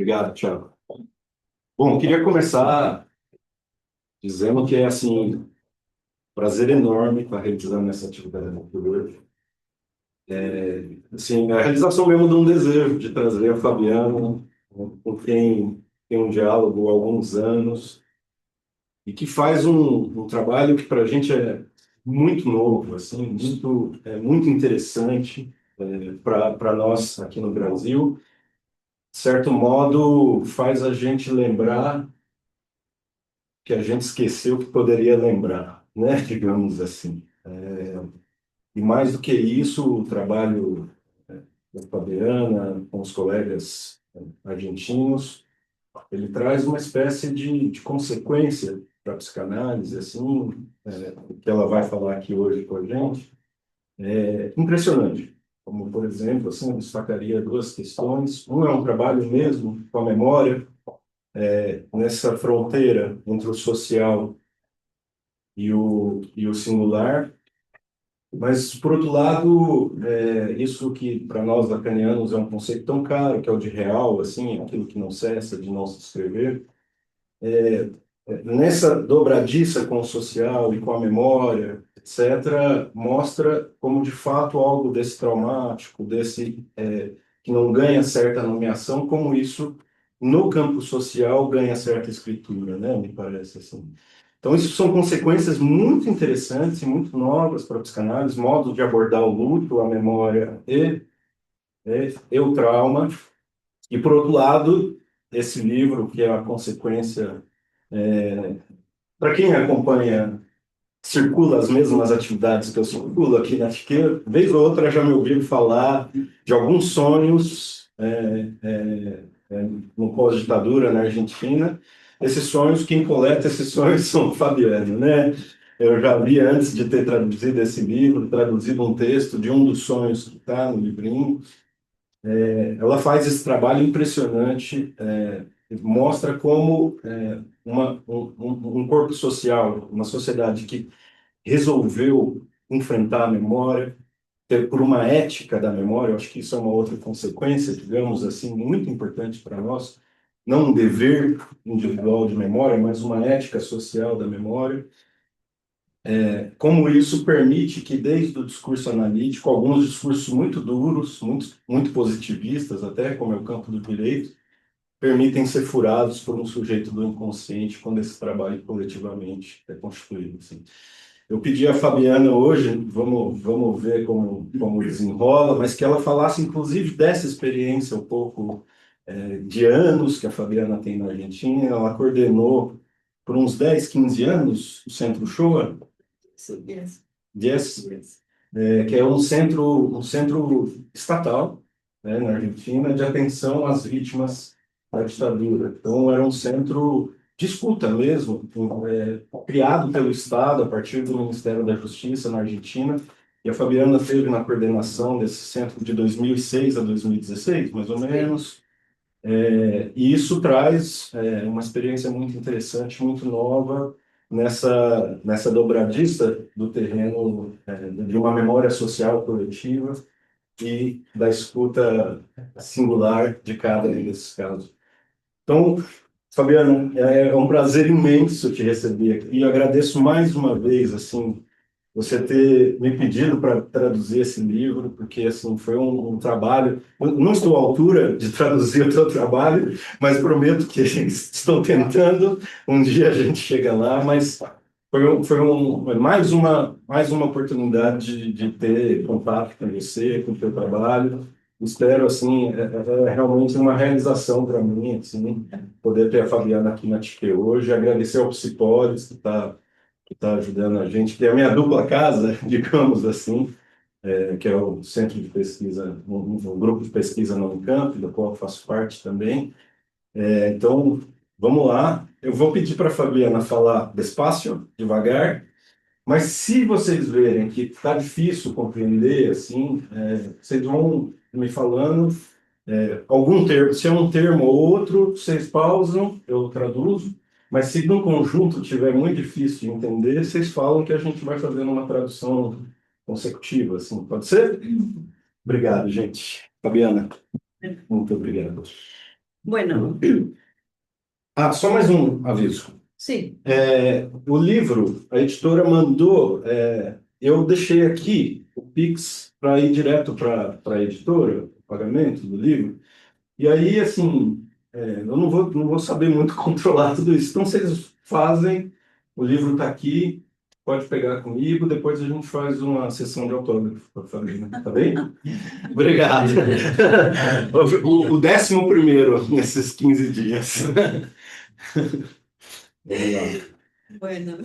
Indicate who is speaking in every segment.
Speaker 1: Obrigado, Thiago. Bom, queria começar dizendo que é assim, um prazer enorme estar realizando essa atividade aqui hoje. Assim, a realização mesmo de um desejo de trazer a Fabiana, com quem tem um diálogo há alguns anos, e que faz um trabalho que para a gente é muito novo, assim, muito interessante para nós aqui no Brasil. De certo modo, faz a gente lembrar que a gente esqueceu que poderia lembrar, né? Digamos assim. E mais do que isso, o trabalho da Fabiana com os colegas argentinos, ele traz uma espécie de consequência para a psicanálise, assim, que ela vai falar aqui hoje com a gente, impressionante. Como, por exemplo, assim, eu destacaria duas questões. Um é um trabalho mesmo com a memória, nessa fronteira entre o social e o singular. Mas, por outro lado, isso que para nós lacanianos é um conceito tão caro, que é o de real, assim, aquilo que não cessa de não se descrever, nessa dobradiça com o social e com a memória, etc., mostra como, de fato, algo desse traumático, que não ganha certa nomeação, como isso, no campo social, ganha certa escritura, né? Me parece assim. Então, isso são consequências muito interessantes e muito novas para a psicanálise, modos de abordar o luto, a memória e o trauma. E, por outro lado, esse livro, que é a consequência, para quem acompanha, circula as mesmas atividades que eu circulo aqui na Chiqueira, vez ou outra já me ouviram falar de alguns sonhos no pós-ditadura na Argentina. Esses sonhos, quem coleta esses sonhos são o Fabiano, né? Eu já vi, antes de ter traduzido esse livro, traduzido um texto de um dos sonhos que está no livrinho. Ela faz esse trabalho impressionante, mostra como um corpo social, uma sociedade que resolveu enfrentar a memória, por uma ética da memória. Eu acho que isso é uma outra consequência, digamos assim, muito importante para nós, não um dever individual de memória, mas uma ética social da memória. Como isso permite que, desde o discurso analítico, alguns discursos muito duros, muito positivistas, até como é o campo do direito, permitem ser furados por um sujeito do inconsciente quando esse trabalho coletivamente é constituído. Assim. Eu pedi à Fabiana hoje, vamos ver como desenrola, mas que ela falasse, inclusive, dessa experiência um pouco de anos que a Fabiana tem na Argentina. Ela coordenou por uns 10, 15 anos o Centro Shoah. Yes. Yes. Que é um centro estatal, né, na Argentina, de atenção às vítimas da ditadura. Então, era um centro de escuta mesmo, criado pelo Estado a partir do Ministério da Justiça na Argentina. E a Fabiana esteve na coordenação desse centro de 2006 a 2016, mais ou menos. E isso traz uma experiência muito interessante, muito nova, nessa dobradiça do terreno de uma memória social coletiva e da escuta singular de cada um desses casos. Então, Fabiano, é um prazer imenso te receber aqui. Eu agradeço mais uma vez, assim, você ter me pedido para traduzir esse livro, porque assim foi um trabalho. Eu não estou à altura de traduzir o teu trabalho, mas prometo que estou tentando. Um dia a gente chega lá, mas mais uma oportunidade de ter contato com você, com o teu trabalho. Espero, assim, é realmente uma realização para mim, assim, poder ter a Fabiana aqui na TIC hoje. Agradecer ao Psicólogos que tá ajudando a gente, que é a minha dupla casa, digamos assim, que é o Centro de Pesquisa, um grupo de pesquisa na Unicamp, do qual eu faço parte também. Então, vamos lá. Eu vou pedir para a Fabiana falar despacio, devagar, mas se vocês verem que está difícil compreender, assim, vocês vão me falando algum termo. Se é um termo ou outro, vocês pausam, eu traduzo. Mas se no conjunto tiver muito difícil de entender, vocês falam que a gente vai fazendo uma tradução consecutiva, assim. Pode ser? Obrigado, gente. Fabiana, muito obrigado.
Speaker 2: Bueno,
Speaker 1: Ah, só mais um aviso.
Speaker 2: sí.
Speaker 1: O livro, a editora mandou, eu deixei aqui o Pix para ir direto para a editora, o pagamento do livro. E aí, assim, eu não vou saber muito controlar tudo isso. Então, vocês fazem, o livro está aqui, pode pegar comigo, depois a gente faz uma sessão de autógrafo para a família, tá bem? Obrigado. O 11º nesses 15 dias. Vamos lá.
Speaker 2: Bueno,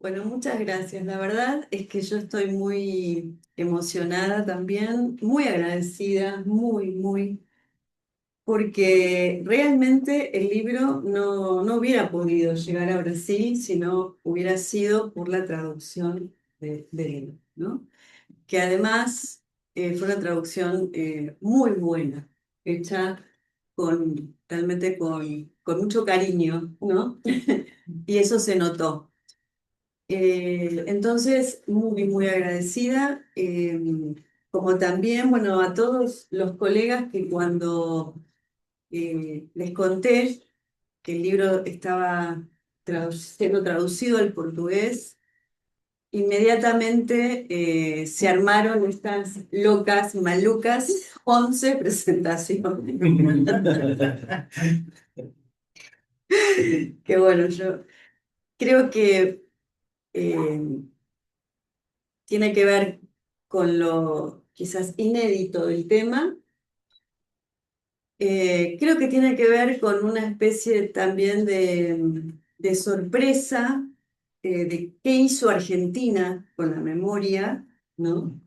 Speaker 2: bueno, muchas gracias. La verdad es que yo estoy muy emocionada también, muy agradecida, muy, porque realmente el libro no hubiera podido llegar a Brasil si no hubiera sido por la traducción del libro, ¿no? Que además fue una traducción muy buena, hecha realmente con mucho cariño, ¿no? Y eso se notó. Entonces, muy agradecida, como también, bueno, a todos los colegas que cuando les conté que el libro estaba siendo traducido al portugués, inmediatamente se armaron estas locas, malucas, 11 presentaciones. Que bueno, yo creo que eh, tiene que ver con lo quizás inédito del tema. Creo que tiene que ver con una especie también de sorpresa de qué hizo Argentina con la memoria, ¿no?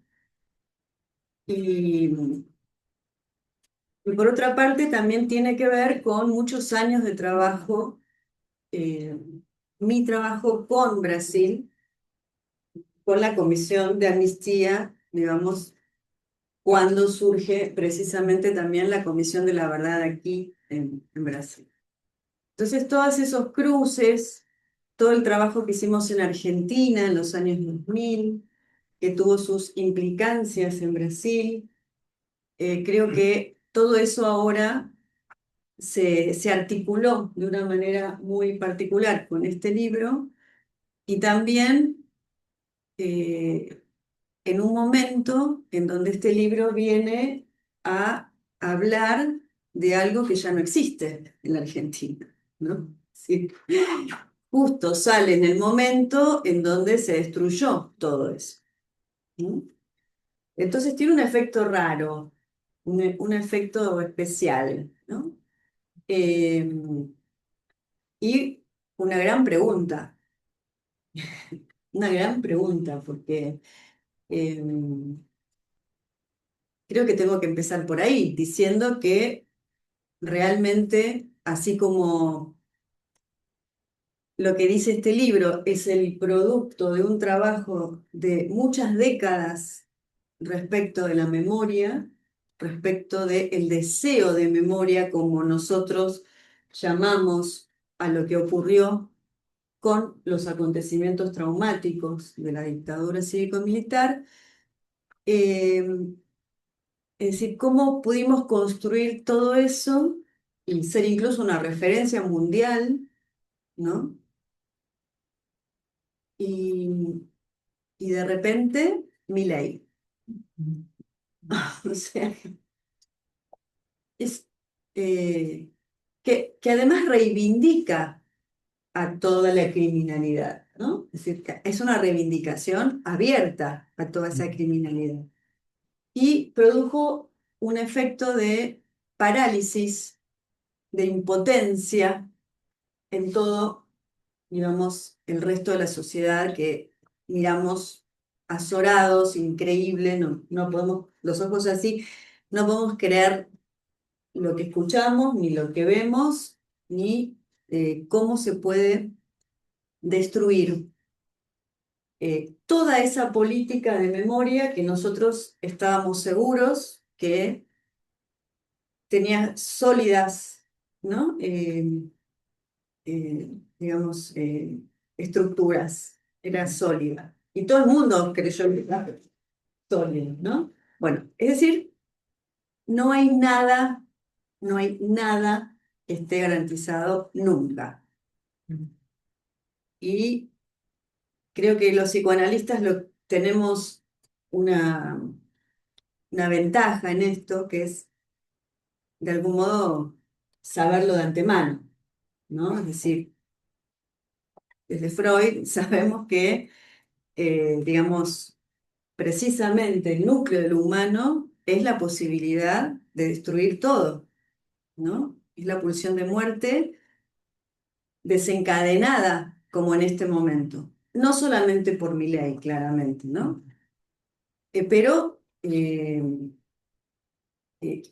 Speaker 2: Y, y por otra parte también tiene que ver con muchos años de trabajo, eh, mi trabajo con Brasil, con la Comisión de Amnistía, digamos, cuando surge precisamente también la Comisión de la Verdad aquí en Brasil. Entonces, todos esos cruces, todo el trabajo que hicimos en Argentina en los años 2000, que tuvo sus implicancias en Brasil, creo que todo eso ahora se articuló de una manera muy particular con este libro y también eh, en un momento en donde este libro viene a hablar de algo que ya no existe en la Argentina, ¿no? Sí. Justo sale en el momento en donde se destruyó todo eso, ¿no? Entonces tiene un efecto raro, un efecto especial, ¿no? Eh, y una gran pregunta, porque eh, creo que tengo que empezar por ahí, diciendo que realmente, así como lo que dice este libro es el producto de un trabajo de muchas décadas respecto de la memoria, respecto del deseo de memoria, como nosotros llamamos a lo que ocurrió con los acontecimientos traumáticos de la dictadura cívico-militar. Eh, es decir, cómo pudimos construir todo eso y ser incluso una referencia mundial, ¿no? Y, y de repente, Milei. O sea, es, eh, que además reivindica a toda la criminalidad, ¿no? Es decir, que es una reivindicación abierta a toda esa criminalidad. Y produjo un efecto de parálisis, de impotencia en todo, digamos, el resto de la sociedad que miramos azorados, increíble, no podemos, los ojos así, no podemos creer lo que escuchamos, ni lo que vemos, ni cómo se puede destruir toda esa política de memoria que nosotros estábamos seguros que tenía sólidas, ¿no? Digamos, estructuras, era sólida. Y todo el mundo creyó que era sólida, ¿no? Bueno, es decir, no hay nada no hay nada que esté garantizado nunca. Y creo que los psicoanalistas tenemos una, una ventaja en esto, que es, de algún modo, saberlo de antemano, ¿no? Es decir, desde Freud sabemos que, digamos, precisamente el núcleo de lo humano es la posibilidad de destruir todo, ¿no? Es la pulsión de muerte desencadenada como en este momento. No solamente por Milei, claramente, ¿no? Pero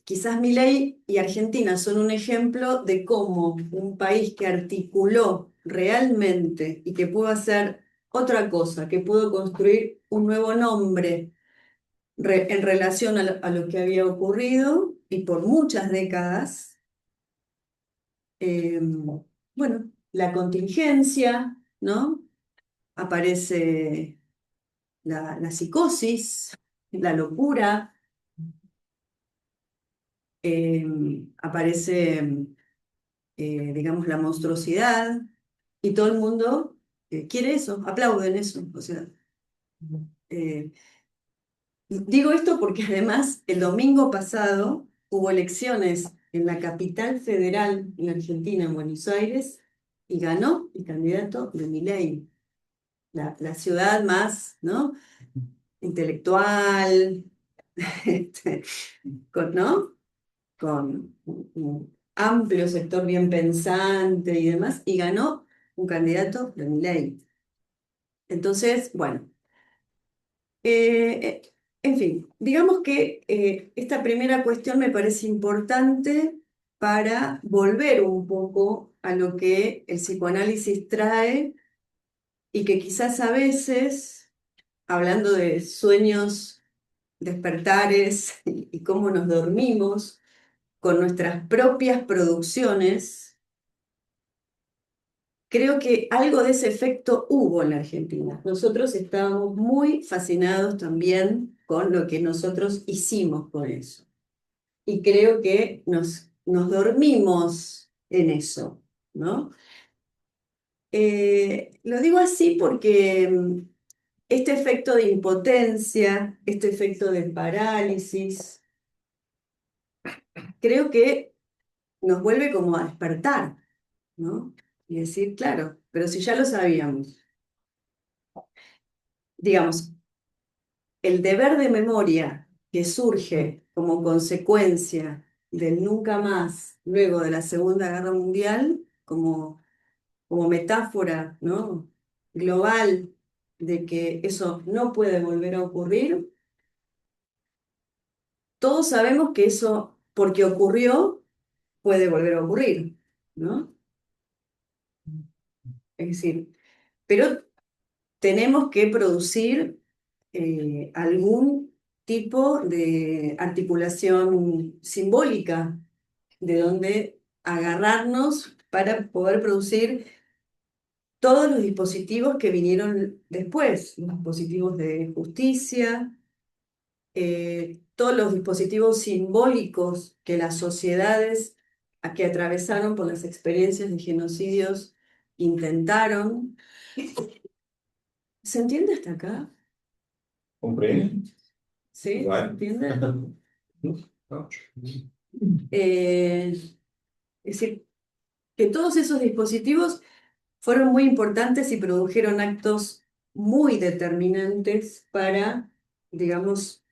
Speaker 2: quizás Milei y Argentina son un ejemplo de cómo un país que articuló realmente y que pudo hacer otra cosa, que pudo construir un nuevo nombre en relación a lo que había ocurrido y por muchas décadas, eh, bueno, la contingencia, ¿no? Aparece la psicosis, la locura, eh, aparece, digamos, la monstruosidad, y todo el mundo quiere eso, aplauden eso. O sea, eh, digo esto porque además el domingo pasado hubo elecciones en la capital federal en Argentina, en Buenos Aires, y ganó el candidato de Milei, la ciudad más, ¿no? Intelectual, este, ¿no? Con un amplio sector bien pensante y demás, y ganó un candidato de Milei. Entonces, bueno, eh, en fin, digamos que esta primera cuestión me parece importante para volver un poco a lo que el psicoanálisis trae y que quizás a veces, hablando de sueños, despertares y cómo nos dormimos con nuestras propias producciones, creo que algo de ese efecto hubo en la Argentina. Nosotros estábamos muy fascinados también con lo que nosotros hicimos con eso. Y creo que nos dormimos en eso, ¿no? Lo digo así porque este efecto de impotencia, este efecto de parálisis, creo que nos vuelve como a despertar, ¿no? Y decir, claro, pero si ya lo sabíamos, digamos, el deber de memoria que surge como consecuencia del nunca más luego de la Segunda Guerra Mundial, como metáfora, ¿no? Global de que eso no puede volver a ocurrir, todos sabemos que eso, porque ocurrió, puede volver a ocurrir, ¿no? Es decir, pero tenemos que producir algún tipo de articulación simbólica de donde agarrarnos para poder producir todos los dispositivos que vinieron después, los dispositivos de justicia, todos los dispositivos simbólicos que las sociedades a que atravesaron por las experiencias de genocidios intentaron. ¿Se entiende hasta acá?
Speaker 1: Compreende?
Speaker 2: ¿Sí? ¿Se
Speaker 1: Vai.
Speaker 2: entiende? Es decir, que todos esos dispositivos fueron muy importantes y produjeron actos muy determinantes para, digamos,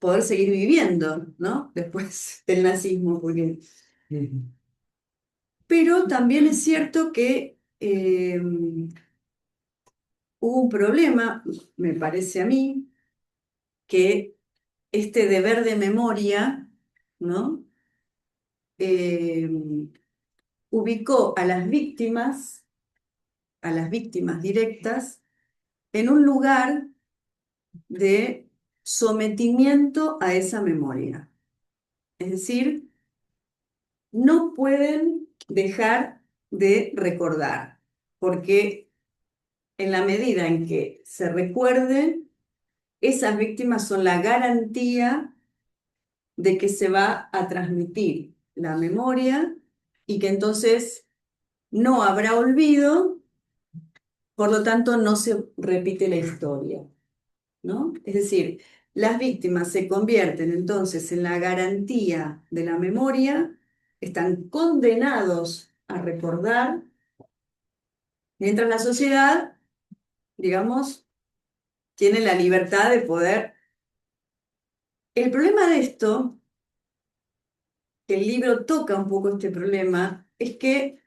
Speaker 2: poder seguir viviendo, ¿no? Después del nazismo, porque... Pero también es cierto que hubo un problema, me parece a mí, que este deber de memoria, ¿no? Eh, ubicó a las víctimas directas, en un lugar de sometimiento a esa memoria. Es decir, no pueden dejar de recordar, porque en la medida en que se recuerden, esas víctimas son la garantía de que se va a transmitir la memoria y que entonces no habrá olvido, por lo tanto no se repite la historia, ¿no? Es decir, las víctimas se convierten entonces en la garantía de la memoria, están condenados a recordar, mientras la sociedad, digamos, tiene la libertad de poder. El problema de esto, que el libro toca un poco este problema, es que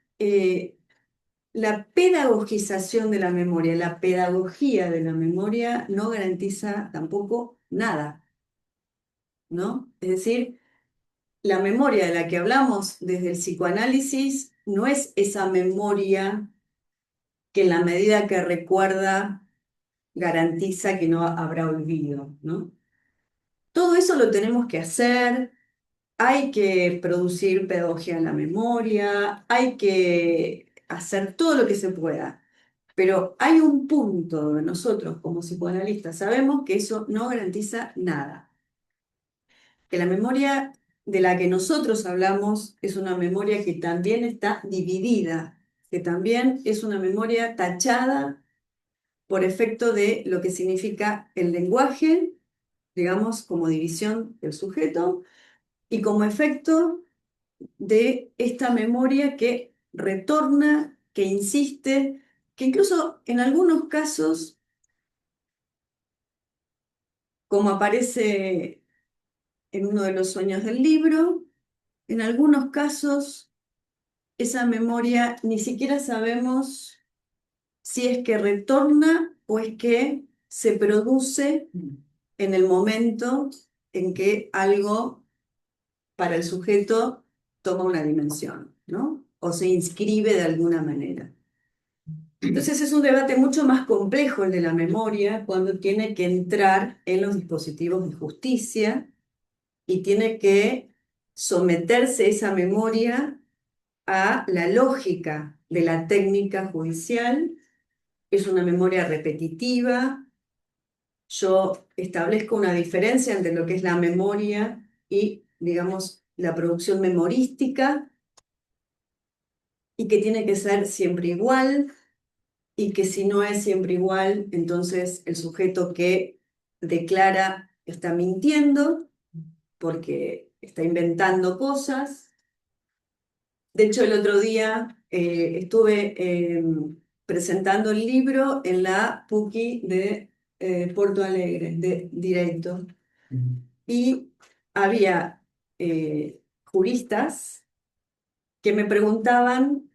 Speaker 2: la pedagogización de la memoria, la pedagogía de la memoria no garantiza tampoco nada, ¿no? Es decir, la memoria de la que hablamos desde el psicoanálisis no es esa memoria que en la medida que recuerda garantiza que no habrá olvido, ¿no? Todo eso lo tenemos que hacer, hay que producir pedagogía en la memoria, hay que hacer todo lo que se pueda. Pero hay un punto donde nosotros como psicoanalistas sabemos que eso no garantiza nada. Que la memoria de la que nosotros hablamos es una memoria que también está dividida, que también es una memoria tachada por efecto de lo que significa el lenguaje, digamos, como división del sujeto, y como efecto de esta memoria que retorna, que insiste, que incluso en algunos casos, como aparece en uno de los sueños del libro, en algunos casos esa memoria ni siquiera sabemos si es que retorna o es que se produce en el momento en que algo para el sujeto toma una dimensión, ¿no? O se inscribe de alguna manera. Entonces es un debate mucho más complejo el de la memoria cuando tiene que entrar en los dispositivos de justicia y tiene que someterse esa memoria a la lógica de la técnica judicial. Es una memoria repetitiva. Yo establezco una diferencia entre lo que es la memoria y, digamos, la producción memorística, y que tiene que ser siempre igual, y que si no es siempre igual, entonces el sujeto que declara está mintiendo porque está inventando cosas. De hecho, el otro día estuve presentando el libro en la PUCI de Porto Alegre, de Direito, y había juristas que me preguntaban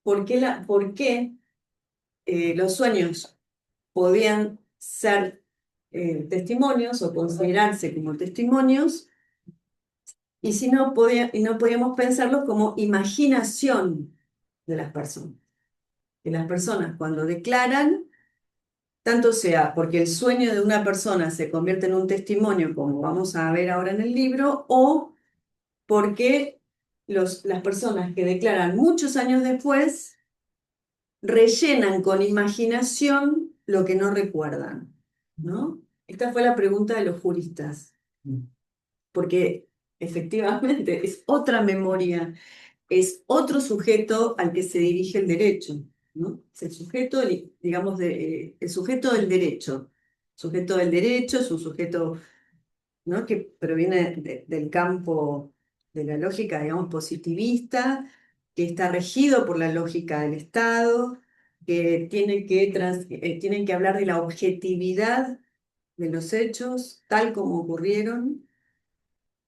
Speaker 2: por qué los sueños podían ser testimonios o considerarse como testimonios, y si no y no podíamos pensarlos como imaginación de las personas. Que las personas cuando declaran, tanto sea porque el sueño de una persona se convierte en un testimonio, como vamos a ver ahora en el libro, o porque las personas que declaran muchos años después rellenan con imaginación lo que no recuerdan, ¿no? Esta fue la pregunta de los juristas, porque efectivamente es otra memoria, es otro sujeto al que se dirige el derecho, ¿no? Es el sujeto, digamos, el sujeto del derecho. Sujeto del derecho es un sujeto, ¿no?, que proviene del campo de la lógica, digamos, positivista, que está regido por la lógica del Estado, que tienen que hablar de la objetividad de los hechos, tal como ocurrieron,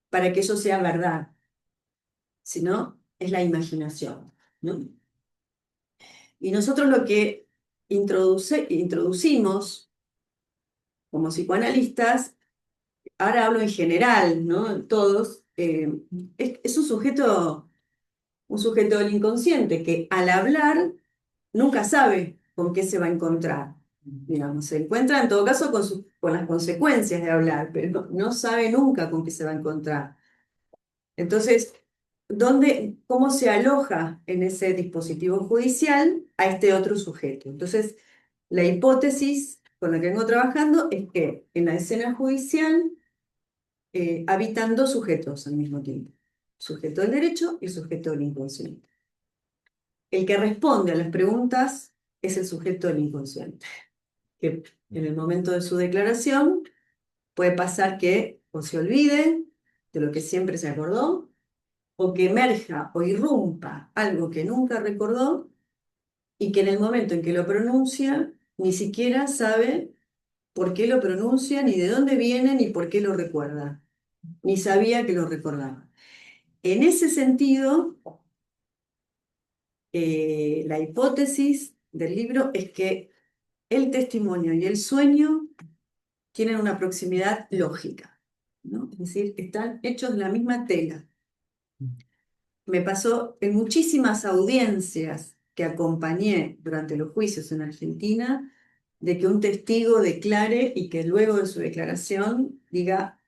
Speaker 2: para que eso sea verdad. Si no, es la imaginación, ¿no? Y nosotros lo que introducimos como psicoanalistas, ahora hablo en general, ¿no? Todos, es un sujeto del inconsciente que al hablar nunca sabe con qué se va a encontrar. Digamos, se encuentra en todo caso con las consecuencias de hablar, pero no sabe nunca con qué se va a encontrar. Entonces, cómo se aloja en ese dispositivo judicial a este otro sujeto? Entonces, la hipótesis con la que vengo trabajando es que en la escena judicial habitan dos sujetos al mismo tiempo. sujeto del derecho y sujeto del inconsciente. El que responde a las preguntas es el sujeto del inconsciente, que en el momento de su declaración puede pasar que o se olvide de lo que siempre se acordó, o que emerja o irrumpa algo que nunca recordó y que en el momento en que lo pronuncia ni siquiera sabe por qué lo pronuncia, ni de dónde viene, ni por qué lo recuerda, ni sabía que lo recordaba. En ese sentido, la hipótesis del libro es que el testimonio y el sueño tienen una proximidad lógica, ¿no? Es decir, están hechos de la misma tela. Me pasó en muchísimas audiencias que acompañé durante los juicios en Argentina, de que un testigo declare y que luego de su declaración diga,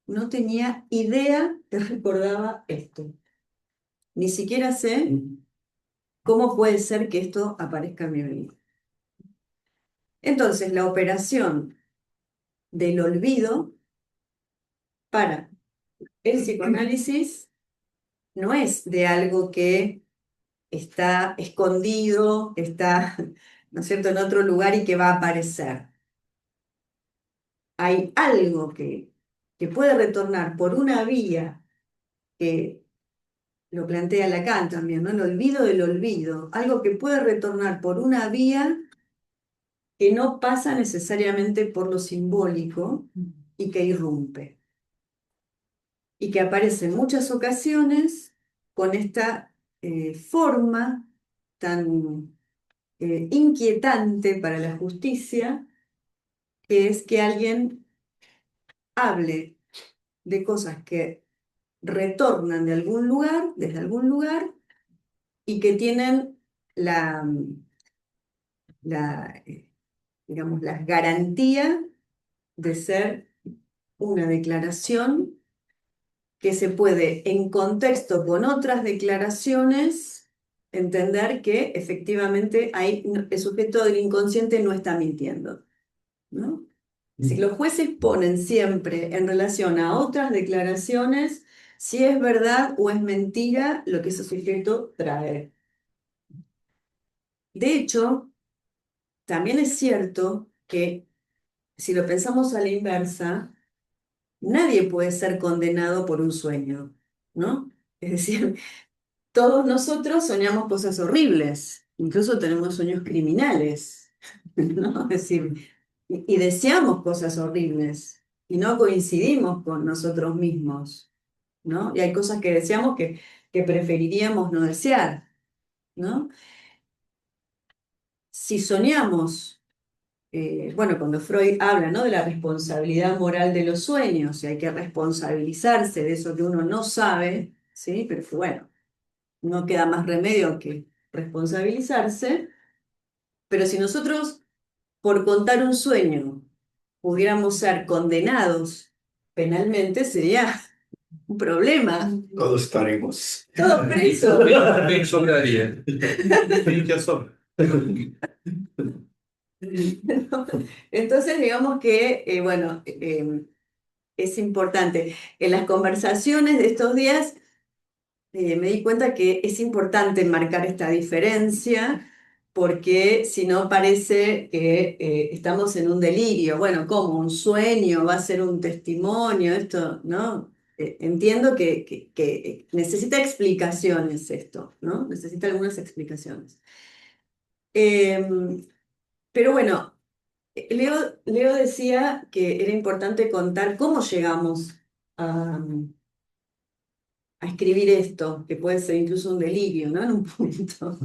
Speaker 2: no tenía idea que recordaba esto. Ni siquiera sé cómo puede ser que esto aparezca en mi vida. Entonces, la operación del olvido para el psicoanálisis no es de algo que está escondido, está, ¿no es cierto?, en otro lugar y que va a aparecer. Hay algo que puede retornar por una vía que lo plantea Lacan también, ¿no? El olvido del olvido, algo que puede retornar por una vía que no pasa necesariamente por lo simbólico y que irrumpe. Y que aparece en muchas ocasiones con esta forma tan inquietante para la justicia, que es que alguien hable de cosas que retornan de algún lugar, desde algún lugar, y que tienen la digamos, la garantía de ser una declaración que se puede, en contexto con otras declaraciones, entender que efectivamente el sujeto del inconsciente no está mintiendo, ¿no? Si los jueces ponen siempre en relación a otras declaraciones si es verdad o es mentira lo que ese sujeto trae. De hecho, también es cierto que si lo pensamos a la inversa, nadie puede ser condenado por un sueño, ¿no? Es decir, todos nosotros soñamos cosas horribles, incluso tenemos sueños criminales, ¿no? Es decir, y deseamos cosas horribles y no coincidimos con nosotros mismos, ¿no? Y hay cosas que deseamos que preferiríamos no desear, ¿no? Si soñamos, bueno, cuando Freud habla, ¿no?, de la responsabilidad moral de los sueños, y hay que responsabilizarse de eso que uno no sabe, ¿sí? Pero que bueno, no queda más remedio que responsabilizarse, pero si nosotros, por contar un sueño, pudiéramos ser condenados penalmente, sería un problema.
Speaker 1: Todos estaremos.
Speaker 2: Todos presos.
Speaker 3: Quem sobraria? Quem que sobra?
Speaker 2: Entonces, digamos que, bueno, es importante. En las conversaciones de estos días me di cuenta que es importante marcar esta diferencia, porque si no parece que estamos en un delirio. Bueno, ¿cómo? ¿Un sueño? ¿Va a ser un testimonio? Esto, ¿no? Entiendo que necesita explicaciones esto, ¿no? Necesita algunas explicaciones. Pero bueno, Leo decía que era importante contar cómo llegamos a escribir esto, que puede ser incluso un delirio, ¿no? En un punto.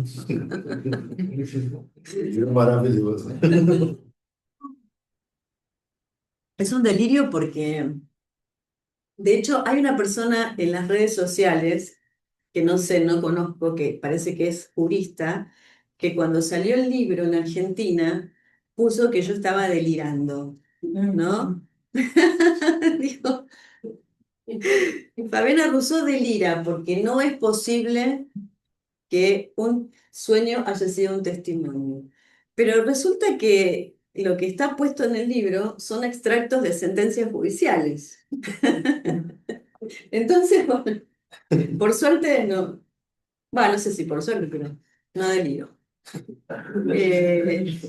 Speaker 1: Maravilloso.
Speaker 2: Es un delirio porque, de hecho, hay una persona en las redes sociales, que no sé, no conozco, que parece que es jurista, que cuando salió el libro en Argentina, puso que yo estaba delirando, ¿no? Dijo, Fabiana Rousseau delira porque no es posible que un sueño haya sido un testimonio. Pero resulta que lo que está puesto en el libro son extractos de sentencias judiciales. Entonces, bueno, Por suerte no, bueno, no sé si por suerte, pero no deliro. Eh,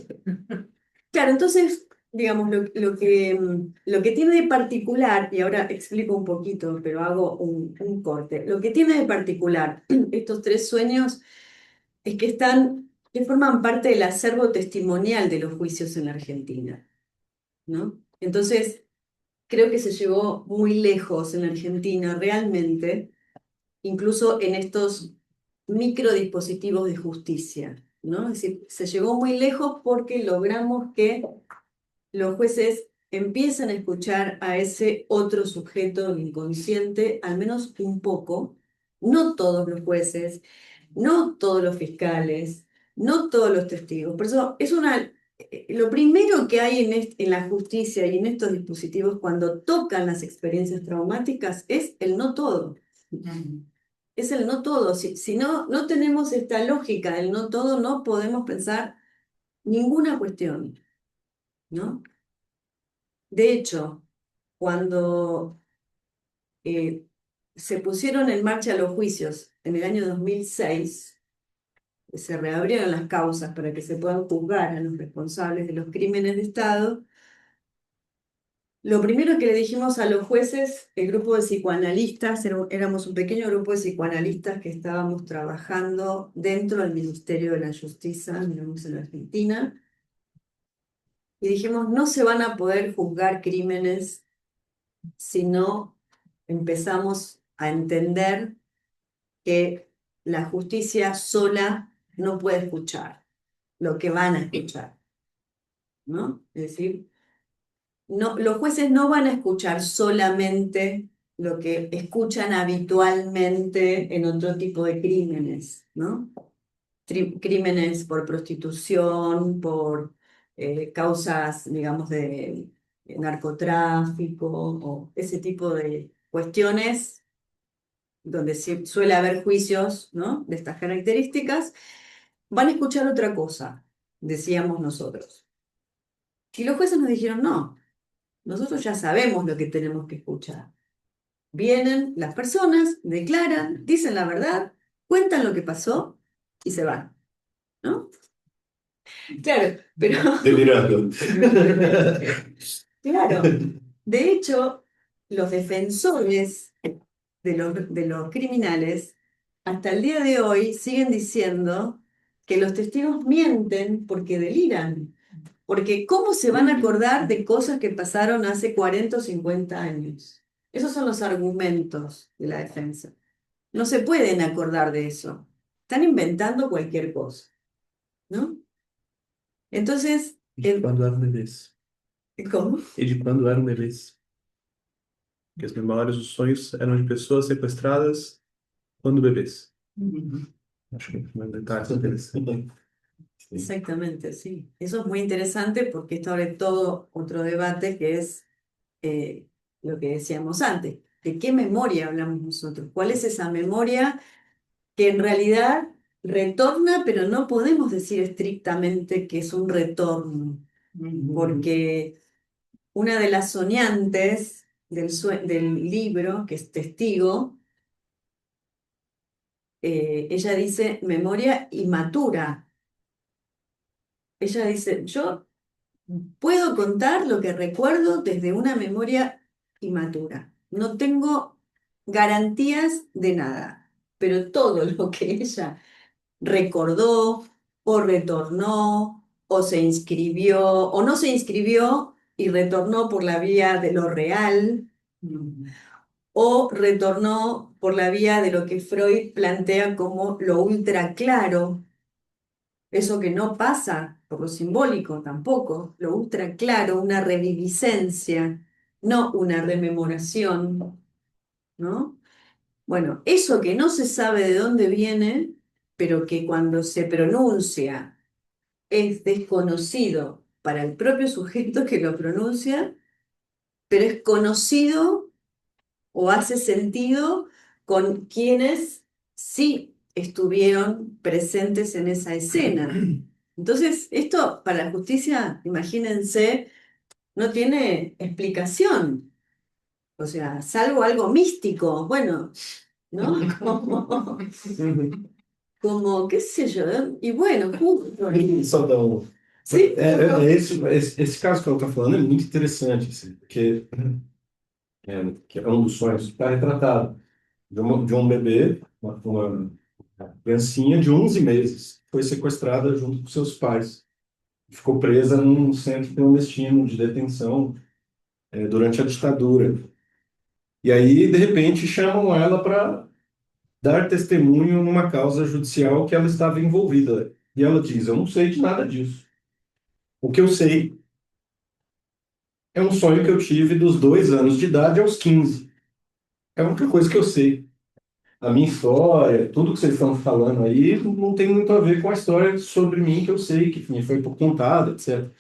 Speaker 2: claro, entonces, digamos, lo que tiene de particular, y ahora explico un poquito, pero hago un corte, lo que tiene de particular estos tres sueños es que forman parte del acervo testimonial de los juicios en la Argentina, ¿no? Entonces, creo que se llegó muy lejos en la Argentina realmente, incluso en estos microdispositivos de justicia, ¿no? Es decir, se llegó muy lejos porque logramos que los jueces empiezan a escuchar a ese otro sujeto inconsciente, al menos un poco, no todos los jueces, no todos los fiscales, no todos los testigos. Por eso lo primero que hay en la justicia y en estos dispositivos cuando tocan las experiencias traumáticas es el no todo. Es el no todo. Si no, no tenemos esta lógica del no todo, no podemos pensar ninguna cuestión, ¿no? De hecho, cuando se pusieron en marcha los juicios en el año 2006, se reabrieron las causas para que se puedan juzgar a los responsables de los crímenes de Estado. Lo primero que le dijimos a los jueces, el grupo de psicoanalistas, éramos un pequeño grupo de psicoanalistas que estábamos trabajando dentro del Ministerio de la Justicia, digamos, en la Argentina, y dijimos, no se van a poder juzgar crímenes si no empezamos a entender que la justicia sola no puede escuchar lo que van a escuchar, ¿no? Es decir, no, los jueces no van a escuchar solamente lo que escuchan habitualmente en otro tipo de crímenes, ¿no? Crímenes por prostitución, por causas, digamos, de narcotráfico o ese tipo de cuestiones donde suele haber juicios, ¿no? De estas características, van a escuchar otra cosa, decíamos nosotros. Y los jueces nos dijeron, no, nosotros ya sabemos lo que tenemos que escuchar. Vienen las personas, declaran, dicen la verdad, cuentan lo que pasó y se van, ¿no? Claro, pero...
Speaker 1: Delirando.
Speaker 2: Claro, de hecho, los defensores de los criminales hasta el día de hoy siguen diciendo que los testigos mienten porque deliran. Porque ¿cómo se van a acordar de cosas que pasaron hace 40 o 50 años? Esos son los argumentos de la defensa. No se pueden acordar de eso. Están inventando cualquier cosa, ¿no? Entonces,
Speaker 3: E de quando eram bebês.
Speaker 2: ¿cómo?
Speaker 3: E de quando eram bebês. Porque as memórias, os sonhos eram de pessoas sequestradas quando bebês. Acho que é um detalhe interessante.
Speaker 2: Exactamente, sí. Eso es muy interesante porque esto abre todo otro debate que es eh, lo que decíamos antes. ¿De qué memoria hablamos nosotros? ¿Cuál es esa memoria que en realidad retorna, pero no podemos decir estrictamente que es un retorno? Porque una de las soñantes del libro, que es testigo, ella dice memoria inmatura. Ella dice, yo puedo contar lo que recuerdo desde una memoria inmatura. No tengo garantías de nada, pero todo lo que ella recordó o retornó o se inscribió o no se inscribió y retornó por la vía de lo real o retornó por la vía de lo que Freud plantea como lo ultra claro, eso que no pasa por lo simbólico tampoco, lo ultra claro, una reviviscencia, no una rememoración, ¿no? Bueno, eso que no se sabe de dónde viene, pero que cuando se pronuncia es desconocido para el propio sujeto que lo pronuncia, pero es conocido o hace sentido con quienes sí estuvieron presentes en esa escena. Entonces, esto para la justicia, imagínense, no tiene explicación. O sea, salvo algo místico. Bueno, ¿no? Como,
Speaker 3: Uhum.
Speaker 2: como, qué sé yo, y bueno, justo ahí.
Speaker 1: Só dá um.
Speaker 2: Sí,
Speaker 1: Esse caso que ela está falando é muito interessante, assim, porque que é um dos sonhos que está retratado de um bebê, uma criancinha de 11 meses, foi sequestrada junto com seus pais. Ficou presa num centro clandestino de detenção durante a ditadura. E aí, de repente, chamam ela para dar testemunho numa causa judicial que ela estava envolvida. E ela diz: Eu não sei de nada disso. O que eu sei é um sonho que eu tive dos 2 anos de idade aos 15. É a única coisa que eu sei. A minha história, tudo que vocês estão falando aí, não tem muito a ver com a história sobre mim que eu sei, que me foi contada, etc.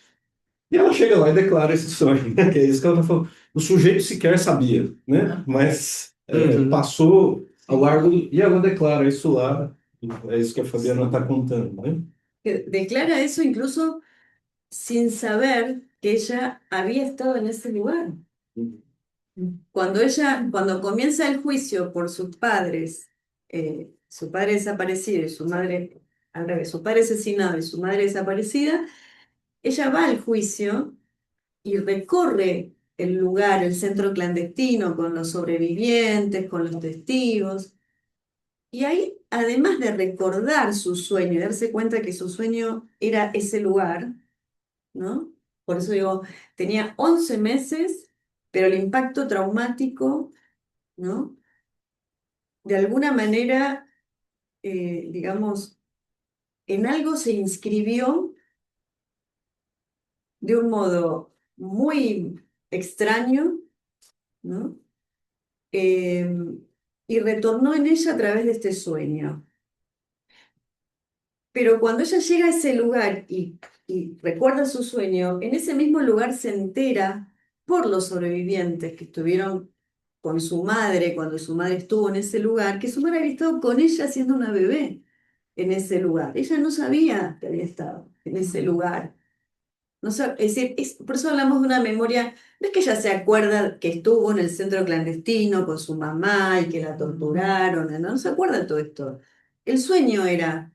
Speaker 1: E ela chega lá e declara esse sonho, né? Que é isso que ela está falando. O sujeito sequer sabia, né? Mas
Speaker 3: Uhum.
Speaker 1: passou ao largo e ela declara isso lá. É isso que a Fabiana está contando, né?
Speaker 2: que declara eso incluso sin saber que ella había estado en ese lugar. Cuando comienza el juicio por sus padres, su padre desaparecido y su madre, al revés, su padre asesinado y su madre desaparecida, ella va al juicio y recorre el lugar, el centro clandestino, con los sobrevivientes, con los testigos. Y ahí, además de recordar su sueño y darse cuenta que su sueño era ese lugar, ¿no? Por eso digo, tenía 11 meses, pero el impacto traumático, ¿no? De alguna manera, digamos, en algo se inscribió de un modo muy extraño, ¿no? Eh, y retornó en ella a través de este sueño. Pero cuando ella llega a ese lugar y recuerda su sueño, en ese mismo lugar se entera por los sobrevivientes que estuvieron con su madre cuando su madre estuvo en ese lugar, que su madre había estado con ella siendo una bebé en ese lugar. Ella no sabía que había estado en ese lugar. No es decir, por eso hablamos de una memoria, no es que ella se acuerda que estuvo en el centro clandestino con su mamá y que la torturaron, no se acuerda de todo esto. El sueño era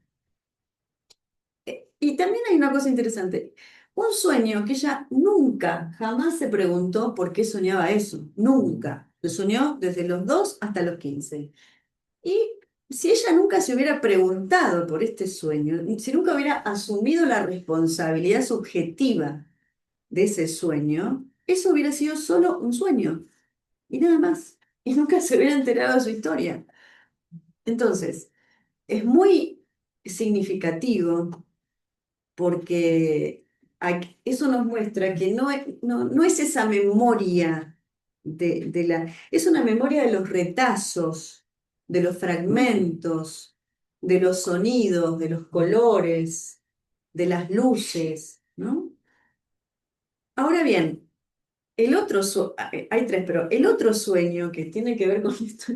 Speaker 2: y también hay una cosa interesante. Un sueño que ella nunca, jamás se preguntó por qué soñaba eso. Nunca. Lo soñó desde los 2 hasta los 15. Y si ella nunca se hubiera preguntado por este sueño, si nunca hubiera asumido la responsabilidad subjetiva de ese sueño, eso hubiera sido solo un sueño. Y nada más. Y nunca se hubiera enterado de su historia. Entonces, es muy significativo porque eso nos muestra que no es esa memoria es una memoria de los retazos, de los fragmentos, de los sonidos, de los colores, de las luces, ¿no? Ahora bien, hay tres, pero el otro sueño que tiene que ver con esto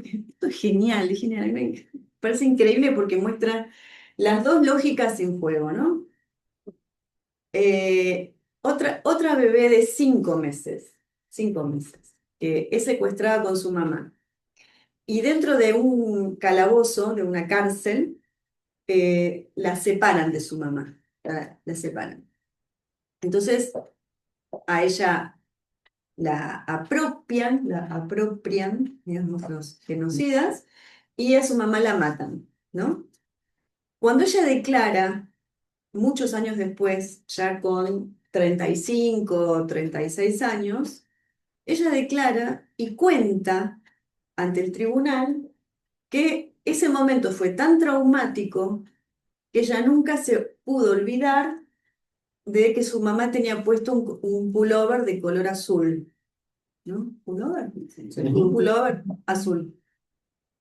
Speaker 2: es genial, me parece increíble porque muestra las dos lógicas en juego, ¿no? Otra bebé de 5 meses, que es secuestrada con su mamá. Y dentro de un calabozo, de una cárcel, la separan de su mamá, la separan. Entonces, a ella la apropian, digamos, los genocidas, y a su mamá la matan, ¿no? Cuando ella declara muchos años después, ya con 35, 36 años, ella declara y cuenta ante el tribunal que ese momento fue tan traumático que ella nunca se pudo olvidar de que su mamá tenía puesto un pullover de color azul, ¿no? ¿Pullover? Sí, un pullover azul.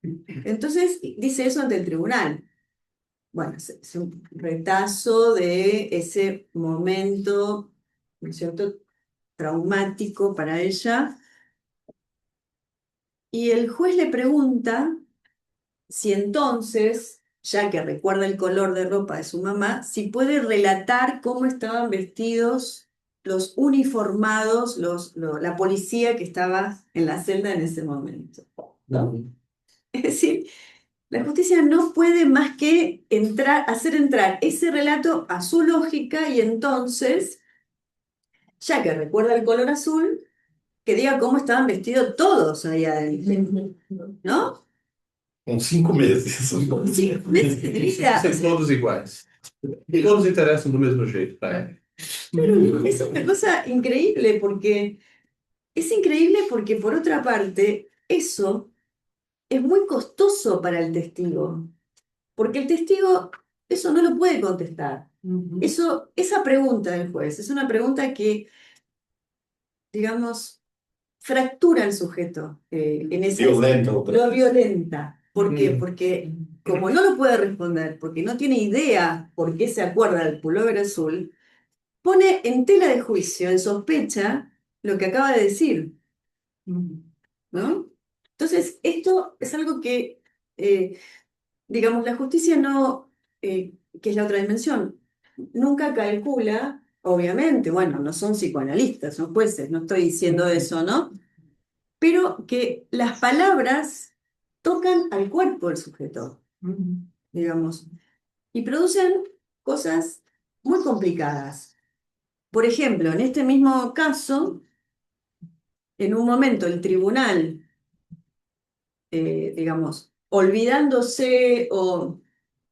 Speaker 2: Entonces dice eso ante el tribunal. Bueno, es un retazo de ese momento, ¿no es cierto?, traumático para ella. Y el juez le pregunta si entonces, ya que recuerda el color de ropa de su mamá, si puede relatar cómo estaban vestidos los uniformados, la policía que estaba en la celda en ese momento, ¿no? Es decir, la justicia no puede más que hacer entrar ese relato a su lógica y entonces, ya que recuerda el color azul, que diga cómo estaban vestidos todos ahí adentro, ¿no?
Speaker 1: Com 5 meses.
Speaker 2: Sí, ¿ves? Diría,
Speaker 3: São todos iguais. Todos interessam do mesmo jeito, tá?
Speaker 2: claro, es una cosa increíble porque es increíble porque por otra parte, eso es muy costoso para el testigo, porque el testigo eso no lo puede contestar. Eso, esa pregunta del juez es una pregunta que, digamos, fractura al sujeto en ese
Speaker 1: Violenta.
Speaker 2: lo violenta. ¿Por qué?
Speaker 3: Mm.
Speaker 2: Porque como no lo puede responder, porque no tiene idea por qué se acuerda del pullover azul, pone en tela de juicio, en sospecha, lo que acaba de decir, ¿no? Entonces, esto es algo que, digamos, la justicia no, que es la otra dimensión, nunca calcula, obviamente, bueno, no son psicoanalistas, son jueces, no estoy diciendo eso, ¿no? Pero que las palabras tocan al cuerpo del sujeto, digamos, y producen cosas muy complicadas. Por ejemplo, en este mismo caso, en un momento el tribunal, digamos, olvidándose o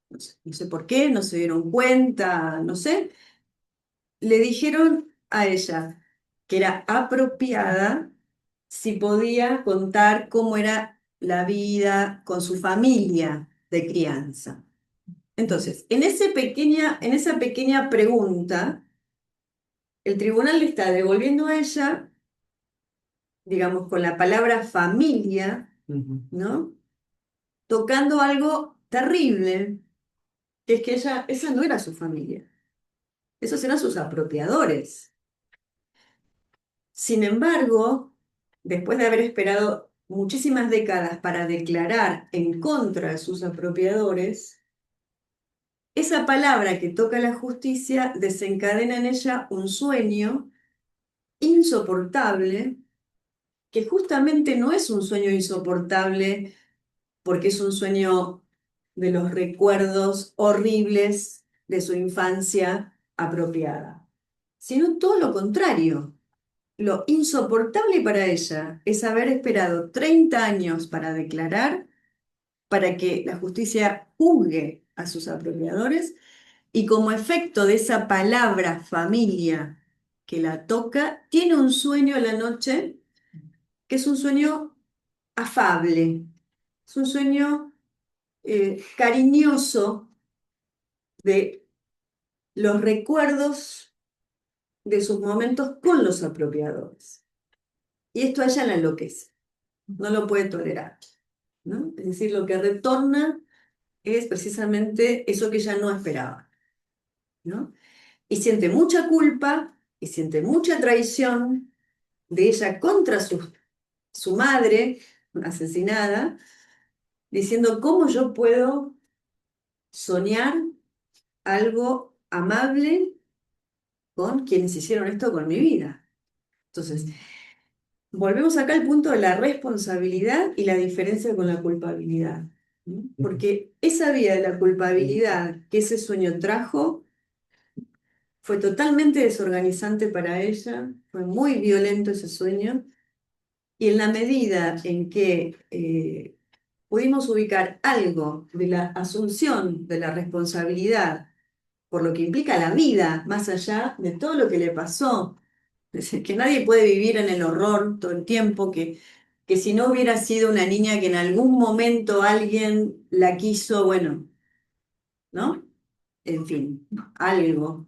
Speaker 2: no sé por qué, no se dieron cuenta, no sé, le dijeron a ella que era apropiada si podía contar cómo era la vida con su familia de crianza. Entonces, en esa pequeña pregunta, el tribunal le está devolviendo a ella, digamos, con la palabra familia, ¿no? Tocando algo terrible, que es que esa no era su familia, esos eran sus apropiadores. Sin embargo, después de haber esperado muchísimas décadas para declarar en contra de sus apropiadores, esa palabra que toca la justicia desencadena en ella un sueño insoportable, que justamente no es un sueño insoportable porque es un sueño de los recuerdos horribles de su infancia apropiada, sino todo lo contrario. Lo insoportable para ella es haber esperado 30 años para declarar, para que la justicia juzgue a sus apropiadores, y como efecto de esa palabra familia que la toca, tiene un sueño a la noche que es un sueño afable, es un sueño cariñoso de los recuerdos de sus momentos con los apropiadores. Y esto a ella la enloquece, no lo puede tolerar, ¿no? Es decir, lo que retorna es precisamente eso que ella no esperaba, ¿no? Y siente mucha culpa y siente mucha traición de ella contra su madre asesinada, diciendo, ¿cómo yo puedo soñar algo amable con quienes hicieron esto con mi vida? Entonces, volvemos acá al punto de la responsabilidad y la diferencia con la culpabilidad, ¿no? Porque esa vía de la culpabilidad que ese sueño trajo fue totalmente desorganizante para ella, fue muy violento ese sueño, y en la medida en que pudimos ubicar algo de la asunción de la responsabilidad por lo que implica la vida, más allá de todo lo que le pasó, es decir, que nadie puede vivir en el horror todo el tiempo, que si no hubiera sido una niña que en algún momento alguien la quiso, bueno, ¿no? En fin, algo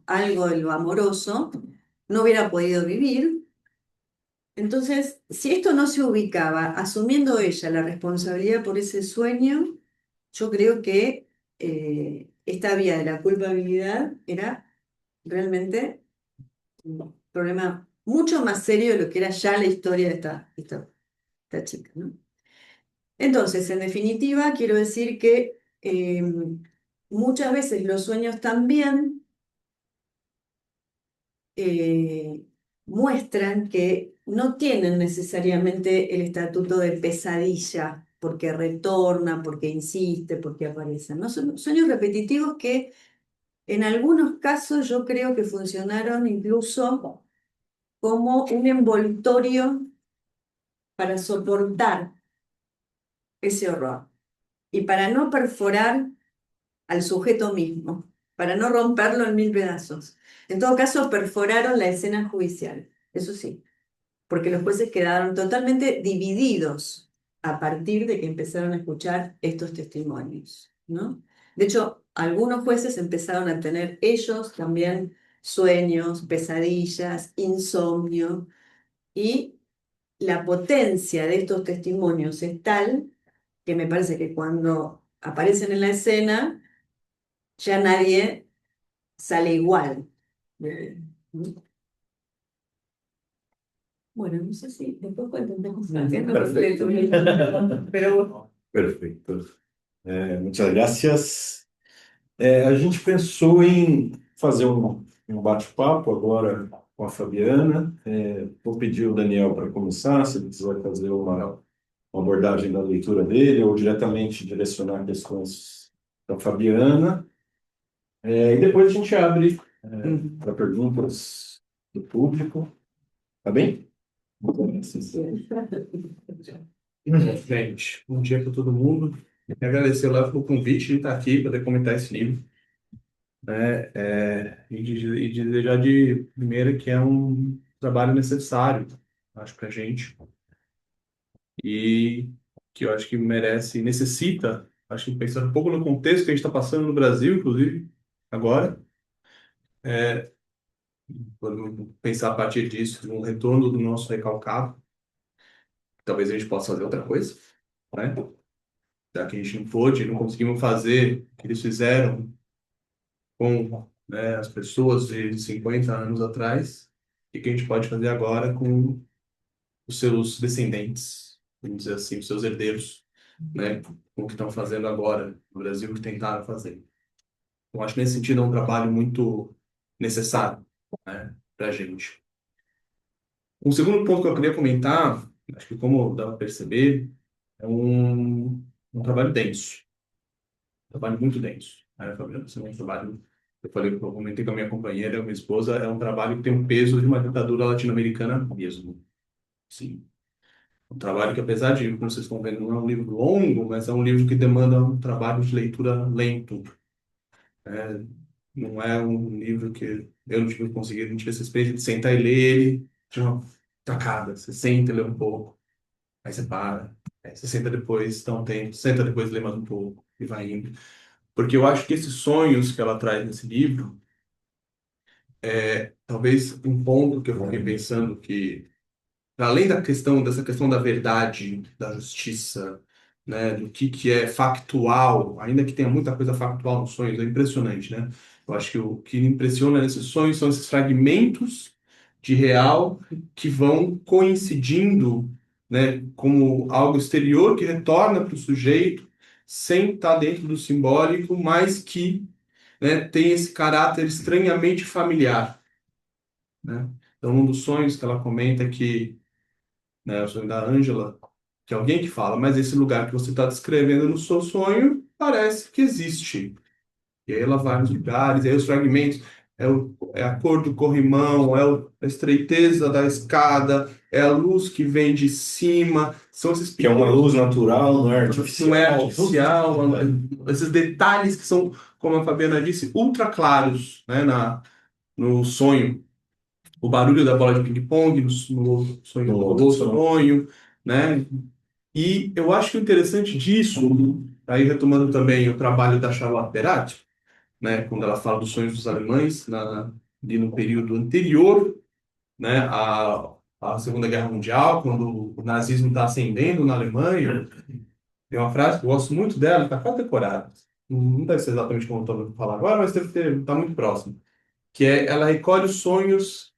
Speaker 2: de lo amoroso, no hubiera podido vivir. Entonces, si esto no se ubicaba, asumiendo ella la responsabilidad por ese sueño, yo creo que esta vía de la culpabilidad era realmente un problema mucho más serio de lo que era ya la historia de esta chica, ¿no? Entonces, en definitiva, quiero decir que muchas veces los sueños también eh, muestran que no tienen necesariamente el estatuto de pesadilla porque retorna, porque insiste, porque aparece, ¿no? Son sueños repetitivos que en algunos casos yo creo que funcionaron incluso como un envoltorio para soportar ese horror y para no perforar al sujeto mismo, para no romperlo en mil pedazos. En todo caso, perforaron la escena judicial, eso sí, porque los jueces quedaron totalmente divididos a partir de que empezaron a escuchar estos testimonios, ¿no? De hecho, algunos jueces empezaron a tener ellos también sueños, pesadillas, insomnio, y la potencia de estos testimonios es tal que me parece que cuando aparecen en la escena, ya nadie sale igual. ¿No? Bueno, no sé si después entendemos
Speaker 1: Perfecto.
Speaker 2: pero bueno.
Speaker 1: Perfeito. Muitas graças. A gente pensou em fazer um bate-papo agora com a Fabiana. Vou pedir o Daniel para começar, se ele quiser fazer uma abordagem da leitura dele ou diretamente direcionar questões para a Fabiana. E depois a gente abre para perguntas do público. Tá bem?
Speaker 3: Gente, bom dia para todo mundo. Quero agradecer lá pelo convite de estar aqui para poder comentar esse livro, né? E desejar de primeira que é um trabalho necessário, acho, para a gente, e que eu acho que merece, necessita, acho que pensando um pouco no contexto que a gente está passando no Brasil, inclusive, agora, quando pensar a partir disso, no retorno do nosso recalcado, talvez a gente possa fazer outra coisa, né? Já que a gente não pôde, não conseguimos fazer o que eles fizeram com, né, as pessoas de 50 anos atrás, e que a gente pode fazer agora com os seus descendentes, vamos dizer assim, os seus herdeiros, né, com o que estão fazendo agora no Brasil, que tentaram fazer. Eu acho que nesse sentido é um trabalho muito necessário, né, para a gente. Um segundo ponto que eu queria comentar, acho que como dá para perceber, é um trabalho denso, um trabalho muito denso, né, Fabiano? Esse é um trabalho, eu comentei com a minha companheira, minha esposa, é um trabalho que tem um peso de uma ditadura latino-americana mesmo, sim. Um trabalho que, apesar de, como vocês estão vendo, não é um livro longo, mas é um livro que demanda um trabalho de leitura lento. Né? Não é um livro que eu não tive conseguido, não tive essa experiência de sentar e ler ele de uma tacada. Você senta e lê um pouco, aí você para, aí você senta depois, dá um tempo, senta depois, lê mais um pouco e vai indo. Porque eu acho que esses sonhos que ela traz nesse livro, talvez um ponto que eu fiquei pensando que além dessa questão da verdade, da justiça, né, do que é factual, ainda que tenha muita coisa factual nos sonhos, é impressionante, né? Eu acho que o que impressiona nesses sonhos são esses fragmentos de real que vão coincidindo, né, como algo exterior que retorna para o sujeito sem estar dentro do simbólico, mas que, né, tem esse caráter estranhamente familiar, né? Então, um dos sonhos que ela comenta é que, né, o sonho da Ângela, que é alguém que fala, mas esse lugar que você está descrevendo no seu sonho parece que existe. E aí ela vai nos lugares, e aí os fragmentos, é a cor do corrimão, a estreiteza da escada, é a luz que vem de cima, são esses
Speaker 1: Que é uma luz natural, não é artificial.
Speaker 3: não é artificial, esses detalhes que são, como a Fabiana disse, ultra claros, né, no sonho. O barulho da bola de ping-pong no sonho,
Speaker 1: No
Speaker 3: no
Speaker 1: outro
Speaker 3: sonho, né? E eu acho que o interessante disso, aí retomando também o trabalho da Charlotte Perati, né, quando ela fala dos sonhos dos alemães, ali no período anterior, né, à Segunda Guerra Mundial, quando o nazismo está ascendendo na Alemanha, tem uma frase que eu gosto muito dela, está quase decorada. Não deve ser exatamente como eu estou falando agora, mas deve estar muito próximo. Que é, ela recolhe os sonhos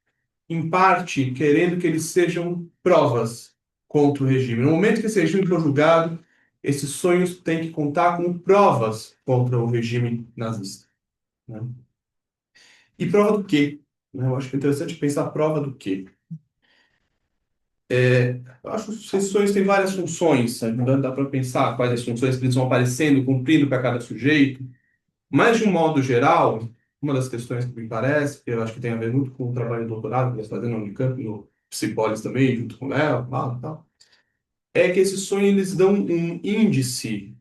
Speaker 3: em parte, querendo que eles sejam provas contra o regime. No momento que esse regime for julgado, esses sonhos têm que contar como provas contra o regime nazista. Né? E prova do quê? Né? Eu acho que é interessante pensar a prova do quê. Eu acho que os sessões têm várias funções, sabe? Dá para pensar quais as funções que eles vão aparecendo, cumprindo para cada sujeito. Mas, de um modo geral, uma das questões que me parece, que eu acho que tem a ver muito com o trabalho de doutorado que eles fazendo no Unicamp, no Psipolis também, junto com o Léo, e tal, é que esses sonhos eles dão um índice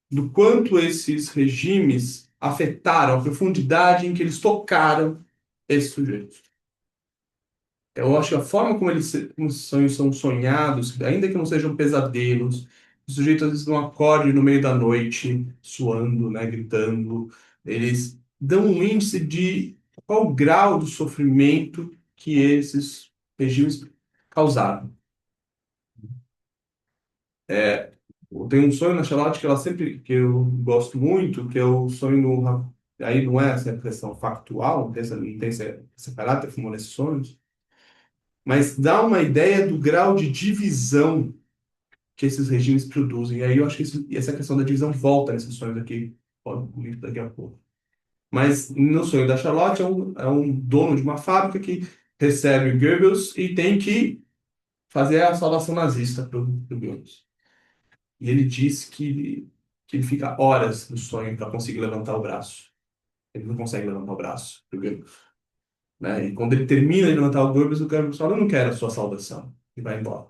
Speaker 3: do quanto esses regimes afetaram a profundidade em que eles tocaram esses sujeitos. Eu acho que a forma como os sonhos são sonhados, ainda que não sejam pesadelos, os sujeitos às vezes não acordam no meio da noite, suando, né, gritando, eles dão um índice de qual o grau do sofrimento que esses regimes causaram. Tem um sonho na Charlotte que ela sempre, que eu gosto muito, que é o sonho no, aí não é essa questão factual, não tem esse caráter como nesses sonhos, mas dá uma ideia do grau de divisão que esses regimes produzem. E aí eu acho que essa questão da divisão volta nesses sonhos aqui, muito daqui a pouco. Mas no sonho da Charlotte é um dono de uma fábrica que recebe o Goebbels e tem que fazer a salvação nazista para o Goebbels. E ele diz que ele fica horas no sonho para conseguir levantar o braço. Ele não consegue levantar o braço pro Goebbels, né? E quando ele termina de levantar o Goebbels fala, eu não quero a sua saudação. E vai embora.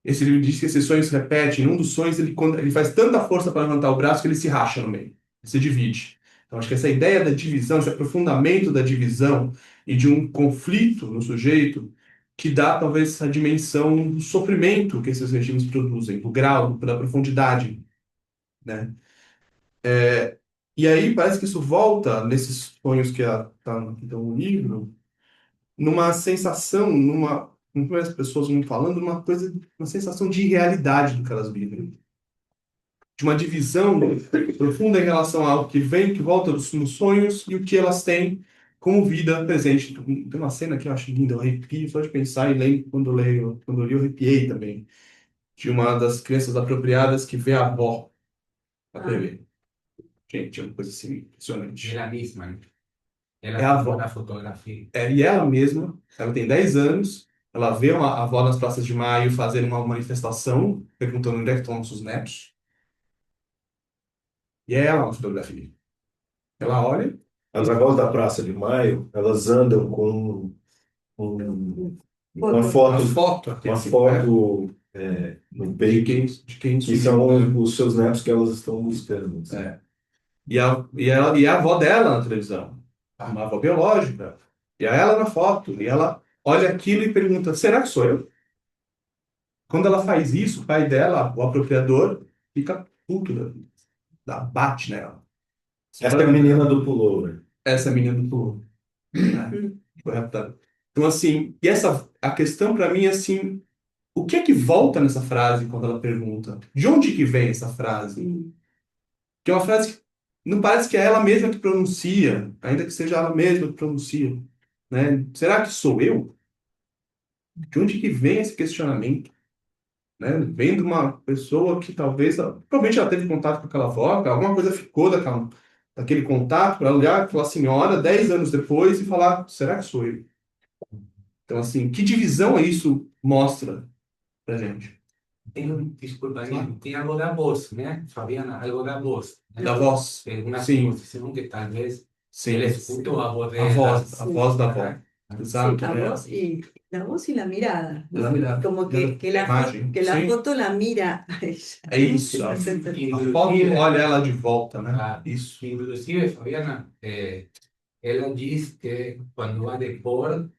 Speaker 3: Esse livro diz que esses sonhos se repetem. Em um dos sonhos, quando ele faz tanta força para levantar o braço que ele se racha no meio. Ele se divide. Então, acho que essa ideia da divisão, esse aprofundamento da divisão e de um conflito no sujeito que dá, talvez, essa dimensão do sofrimento que esses regimes produzem, do grau, da profundidade, né? E aí parece que isso volta nesses sonhos que estão no livro, numa sensação, como as pessoas vão falando, uma sensação de irrealidade do que elas vivem, de uma divisão profunda em relação ao que vem, que volta nos sonhos e o que elas têm como vida presente. Tem uma cena que eu acho linda, eu arrepio só de pensar e lembro quando eu li, eu arrepiei também, de uma das crianças apropriadas que vê a avó na
Speaker 2: Ah,
Speaker 3: TV. Gente, é uma coisa assim impressionante.
Speaker 4: Ela misma, né?
Speaker 3: É
Speaker 4: Ela
Speaker 3: a
Speaker 4: tomou
Speaker 3: avó.
Speaker 4: na fotografia.
Speaker 3: E ela mesma, ela tem 10 anos, ela vê a avó nas praças de maio fazendo uma manifestação, perguntando onde é que estão nossos netos, e é ela na fotografia. Ela olha,
Speaker 1: As avós da Praça de Maio, elas andam com uma
Speaker 2: foto.
Speaker 3: a
Speaker 1: foto,
Speaker 3: foto aqui,
Speaker 1: uma
Speaker 3: assim,
Speaker 1: foto no peito,
Speaker 3: de quem
Speaker 1: que
Speaker 3: surgiu,
Speaker 1: são
Speaker 3: né?
Speaker 1: os seus netos que elas estão buscando. Assim.
Speaker 3: É. E a avó dela na televisão, uma avó biológica, e a ela na foto, e ela olha aquilo e pergunta, será que sou eu? Quando ela faz isso, o pai dela, o apropriador, fica puto bate nela.
Speaker 1: Essa é a menina do pullover.
Speaker 3: Essa é a menina do pulo, né? Foi raptada. Então, assim, a questão para mim é assim, o que é que volta nessa frase quando ela pergunta? De onde que vem essa frase? Que é uma frase que não parece que é ela mesma que pronuncia, ainda que seja ela mesma que pronuncia, né? Será que sou eu? De onde que vem esse questionamento? Né? Vem de uma pessoa que provavelmente ela teve contato com aquela avó, que alguma coisa ficou daquele contato, para olhar aquela senhora 10 anos depois e falar, será que sou eu? Então, assim, que divisão isso mostra pra gente?
Speaker 4: Desculpa,
Speaker 3: Claro.
Speaker 4: tem algo da voz, né? Fabiana, algo da voz. Né?
Speaker 3: Da voz.
Speaker 4: Una
Speaker 3: Sim,
Speaker 4: suposición que tal vez
Speaker 3: sim.
Speaker 4: él escuchó a voz de
Speaker 3: A voz, a
Speaker 2: Sí.
Speaker 3: voz da avó.
Speaker 2: Sí,
Speaker 3: Exato.
Speaker 2: la voz y la mirada, ¿no?
Speaker 3: La mirada.
Speaker 2: Como que la,
Speaker 3: Imagem.
Speaker 2: que la
Speaker 3: Sim.
Speaker 2: foto la mira a ella.
Speaker 3: É isso. A foto olha ela de volta, né?
Speaker 4: Ah,
Speaker 3: Isso.
Speaker 4: Inclusive, Fabiana, ella dice que cuando va de por,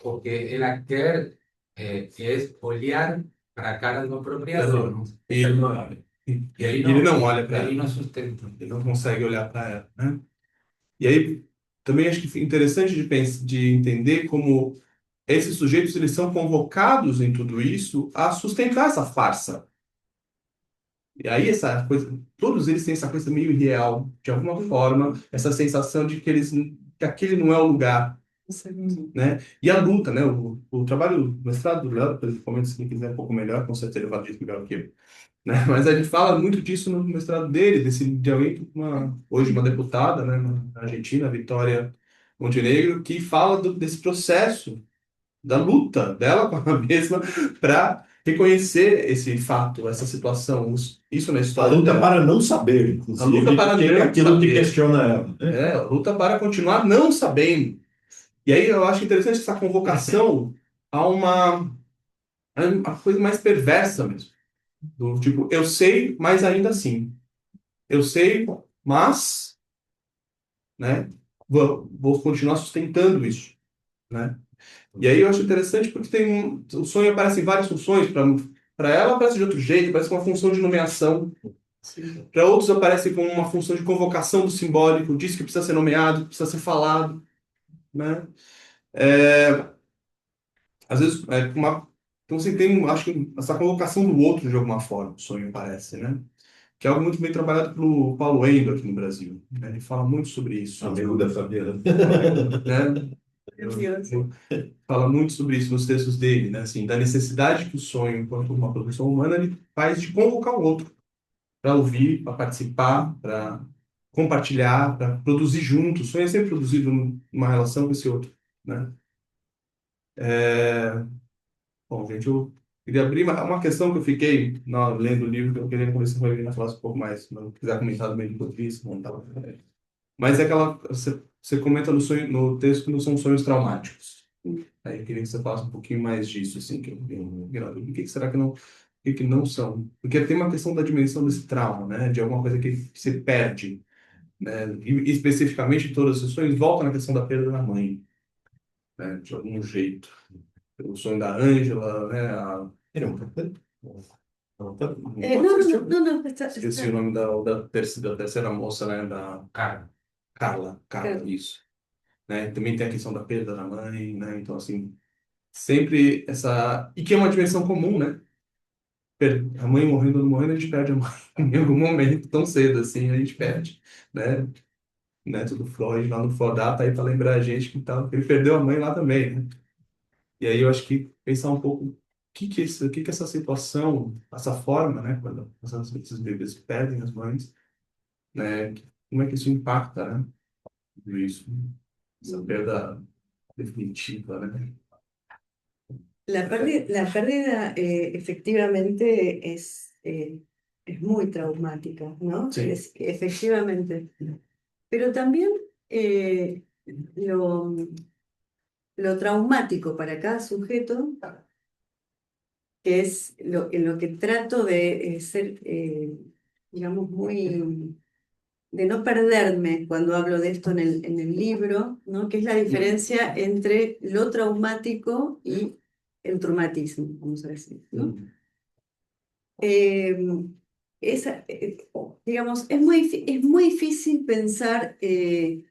Speaker 4: o que ella quer es olhar para a cara do apropriador, ¿no?
Speaker 3: E ele não olha.
Speaker 4: E aí
Speaker 3: Ele não olha para
Speaker 4: aí
Speaker 3: ela.
Speaker 4: não sustenta.
Speaker 3: Ele não consegue olhar para ela, né? E aí, também acho que é interessante de entender como esses sujeitos eles são convocados em tudo isso a sustentar essa farsa. E aí essa coisa, todos eles têm essa coisa meio irreal, de alguma forma, essa sensação de que aquele não é o lugar, né? E a luta, né? O trabalho, o mestrado do Léo, depois ele comenta se ele quiser um pouco melhor, com certeza ele vai dizer melhor que eu, né? Mas a gente fala muito disso no mestrado dele, de alguém, hoje uma deputada, né, na Argentina, Vitória Montenegro, que fala desse processo da luta dela com a mesma para reconhecer esse fato, essa situação, isso na
Speaker 1: A
Speaker 3: história
Speaker 1: luta
Speaker 3: dela.
Speaker 1: para não saber,
Speaker 3: A
Speaker 1: inclusive,
Speaker 3: luta para
Speaker 1: que é
Speaker 3: não
Speaker 1: aquilo que
Speaker 3: saber.
Speaker 1: questiona ela, né?
Speaker 3: A luta para continuar não sabendo. E aí eu acho interessante essa convocação a uma coisa mais perversa mesmo. Do tipo, eu sei, mas ainda assim. Eu sei, mas, né, vou continuar sustentando isso, né? E aí eu acho interessante porque o sonho aparece em várias funções. Para ela aparece de outro jeito, parece uma função de nomeação. Para outros aparece como uma função de convocação do simbólico, diz que precisa ser nomeado, que precisa ser falado, né? Às vezes, então você tem, acho que essa convocação do outro de alguma forma, o sonho parece, né? Que é algo muito bem trabalhado pelo Paulo Endo aqui no Brasil, né? Ele fala muito sobre isso,
Speaker 1: Amigo da Fabiana.
Speaker 3: né? Fala muito sobre isso nos textos dele, né? Assim, da necessidade que o sonho, enquanto uma produção humana, ele faz de convocar o outro para ouvir, para participar, para compartilhar, para produzir junto. O sonho é sempre produzido numa relação com esse outro, né? Bom, gente, eu queria abrir uma questão que eu fiquei lendo o livro, que eu queria conversar com a Helena falasse um pouco mais, se não quiser comentar do meio do que eu disse, não tá. Mas é aquela, você comenta no texto que não são sonhos traumáticos. Aí eu queria que você falasse um pouquinho mais disso, assim, o que será que não, o que que não são? Porque tem uma questão da dimensão desse trauma, né, de alguma coisa que você perde, né, e especificamente todas as sonhos voltam na questão da perda da mãe, né, de algum jeito. O sonho da Ângela, né,
Speaker 1: Ele é um capeta? Não, tá-
Speaker 3: esqueci o nome da terceira moça, né, da
Speaker 4: Carla.
Speaker 3: Carla,
Speaker 2: Claro.
Speaker 3: isso. Né? Também tem a questão da perda da mãe, né? Então, assim, sempre essa... E que é uma dimensão comum, né? A mãe morrendo ou não morrendo, a gente perde a mãe em algum momento, tão cedo assim, a gente perde, né? Neto do Freud, lá no Fodá, tá aí para lembrar a gente que ele perdeu a mãe lá também, né? E aí eu acho que pensar um pouco o que que essa situação, essa forma, né? Quando esses bebês perdem as mães, né? Como é que isso impacta, né? Tudo isso, essa perda definitiva, né?
Speaker 2: La pérdida efectivamente es muy traumática, ¿no?
Speaker 3: Sim.
Speaker 2: Efectivamente. Pero también eh, lo, lo traumático para cada sujeto, que es en lo que trato de ser, digamos, de no perderme cuando hablo de esto en el libro, ¿no? Que es la diferencia entre lo traumático y el traumatismo, vamos a decir, ¿no? Eh, digamos, es muy difícil pensar en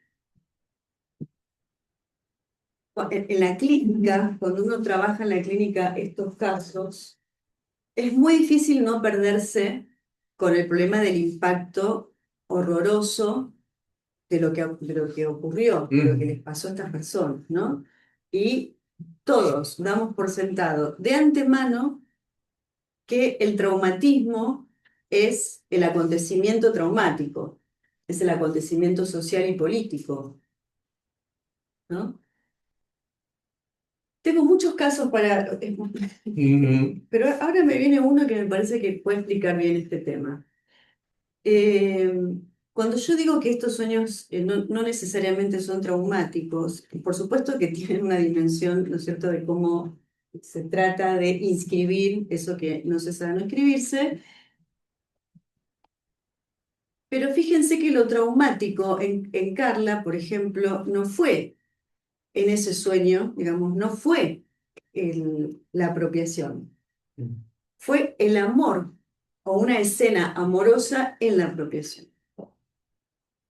Speaker 2: la clínica, cuando uno trabaja en la clínica estos casos, es muy difícil no perderse con el problema del impacto horroroso de lo que ocurrió, de lo que les pasó a estas personas, ¿no? Y todos damos por sentado de antemano que el traumatismo es el acontecimiento traumático, es el acontecimiento social y político, ¿no? Tengo muchos casos para... Pero ahora me viene uno que me parece que puede explicar bien este tema. Eh, Cuando yo digo que estos sueños no necesariamente son traumáticos, por supuesto que tienen una dimensión, ¿no es cierto?, de cómo se trata de inscribir eso que no se sabe no escribirse, pero fíjense que lo traumático en Carla, por ejemplo, no fue en ese sueño, digamos, no fue la apropiación, fue el amor o una escena amorosa en la apropiación,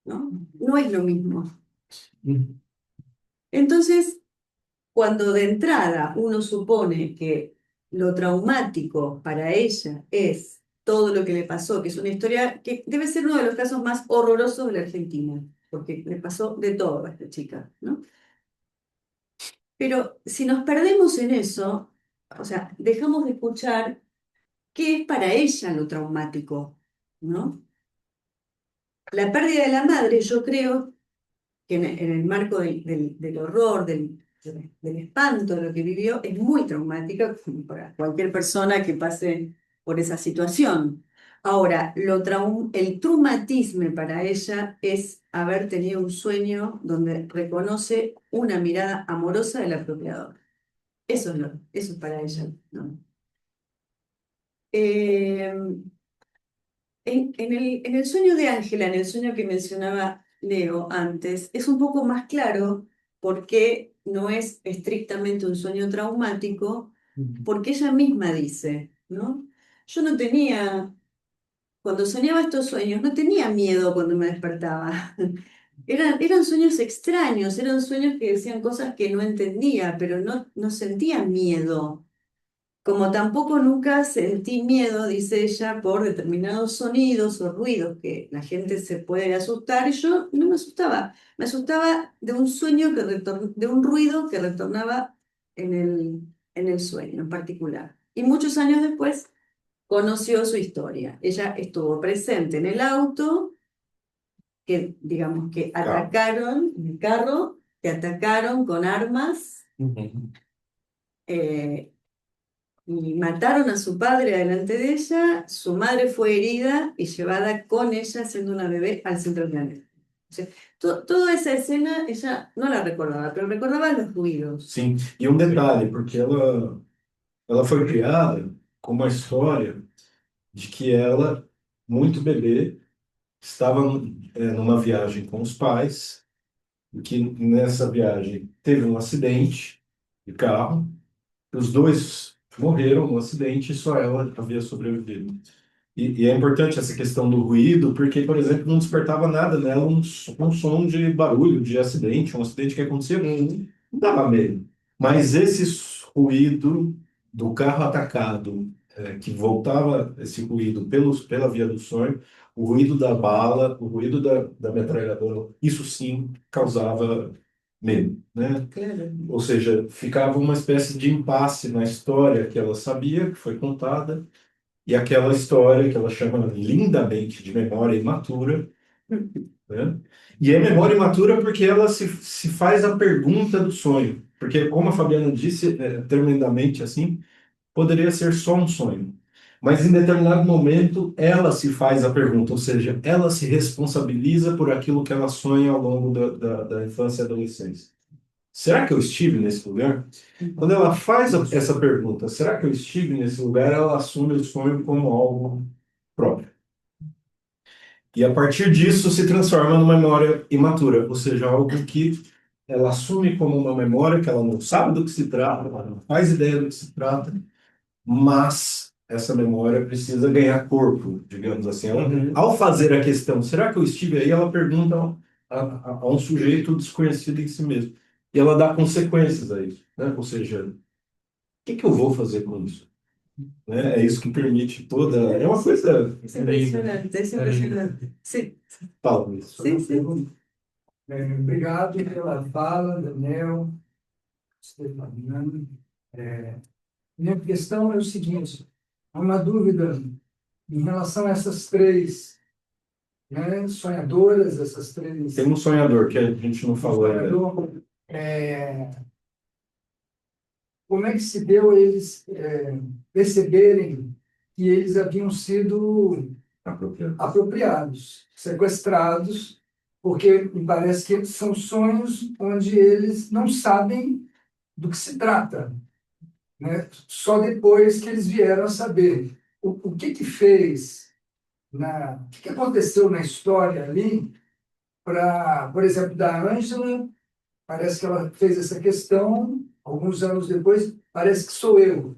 Speaker 2: ¿no? No es lo mismo. Entonces, cuando de entrada uno supone que lo traumático para ella es todo lo que le pasó, que es una historia que debe ser uno de los casos más horrorosos de la Argentina, porque le pasó de todo a esta chica, ¿no? Pero si nos perdemos en eso, o sea, dejamos de escuchar qué es para ella lo traumático, ¿no? La pérdida de la madre, yo creo que en el marco del horror, del espanto de lo que vivió, es muy traumática para cualquier persona que pase por esa situación. Ahora, el traumatismo para ella es haber tenido un sueño donde reconoce una mirada amorosa del apropiador. Eso es para ella, ¿no? Eh, en el sueño de Ángela, en el sueño que mencionaba Leo antes, es un poco más claro porque no es estrictamente un sueño traumático, porque ella misma dice, ¿no? Yo no tenía, cuando soñaba estos sueños, no tenía miedo cuando me despertaba. Eran sueños extraños, eran sueños que decían cosas que no entendía, pero no sentía miedo. Como tampoco nunca sentí miedo, dice ella, por determinados sonidos o ruidos que la gente se puede asustar, y yo no me asustaba. Me asustaba de un sueño de un ruido que retornaba en el sueño en particular. Y muchos años después conoció su historia. Ella estuvo presente en el auto, que digamos que
Speaker 1: Carro.
Speaker 2: atacaron, en el carro, que atacaron con armas. eh, y mataron a su padre delante de ella, su madre fue herida y llevada con ella, siendo una bebé, al centro del planeta. O sea, toda esa escena ella no la recordaba, pero recordaba los ruidos.
Speaker 1: Sim, e um detalhe, porque ela foi criada com uma história de que ela, muito bebê, estava numa viagem com os pais, e que nessa viagem teve um acidente de carro, os dois morreram no acidente e só ela havia sobrevivido. E é importante essa questão do ruído, porque, por exemplo, não despertava nada nela um som de barulho, de acidente, um acidente que acontecia, não dava medo. Mas esse ruído do carro atacado, que voltava esse ruído pela via do sonho, o ruído da bala, o ruído da metralhadora, isso sim causava medo, né?
Speaker 2: Claro.
Speaker 1: Ou seja, ficava uma espécie de impasse na história que ela sabia, que foi contada, e aquela história que ela chama lindamente de memória imatura, né? E é memória imatura porque ela se faz a pergunta do sonho. Porque, como a Fabiana disse, tremendamente assim, poderia ser só um sonho. Mas em determinado momento, ela se faz a pergunta, ou seja, ela se responsabiliza por aquilo que ela sonha ao longo da infância e adolescência. Será que eu estive nesse lugar? Quando ela faz essa pergunta, será que eu estive nesse lugar? Ela assume o sonho como algo próprio. E a partir disso se transforma numa memória imatura, ou seja, algo que ela assume como uma memória que ela não sabe do que se trata, ela não faz ideia do que se trata, mas essa memória precisa ganhar corpo, digamos assim. Ela, ao fazer a questão, será que eu estive aí? Ela pergunta a um sujeito desconhecido em si mesmo. E ela dá consequências a isso, né? Ou seja, o que eu vou fazer com isso? Né? É isso que permite toda... É uma coisa...
Speaker 2: Es impresionante, es impresionante. Sí,
Speaker 1: Fala isso.
Speaker 2: sí, sí.
Speaker 5: Obrigado pela fala, Daniel, Stefaniano. Minha questão é o seguinte: há uma dúvida em relação a essas três, né, sonhadoras, essas três.
Speaker 1: Tem um sonhador que a gente não falou ainda.
Speaker 5: Sonhador, como é que se deu a eles perceberem que eles haviam sido apropriados, sequestrados, porque me parece que são sonhos onde eles não sabem do que se trata, né? Só depois que eles vieram a saber. O que fez, o que aconteceu na história ali para, por exemplo, da Ângela, parece que ela fez essa questão, alguns anos depois, parece que sou eu.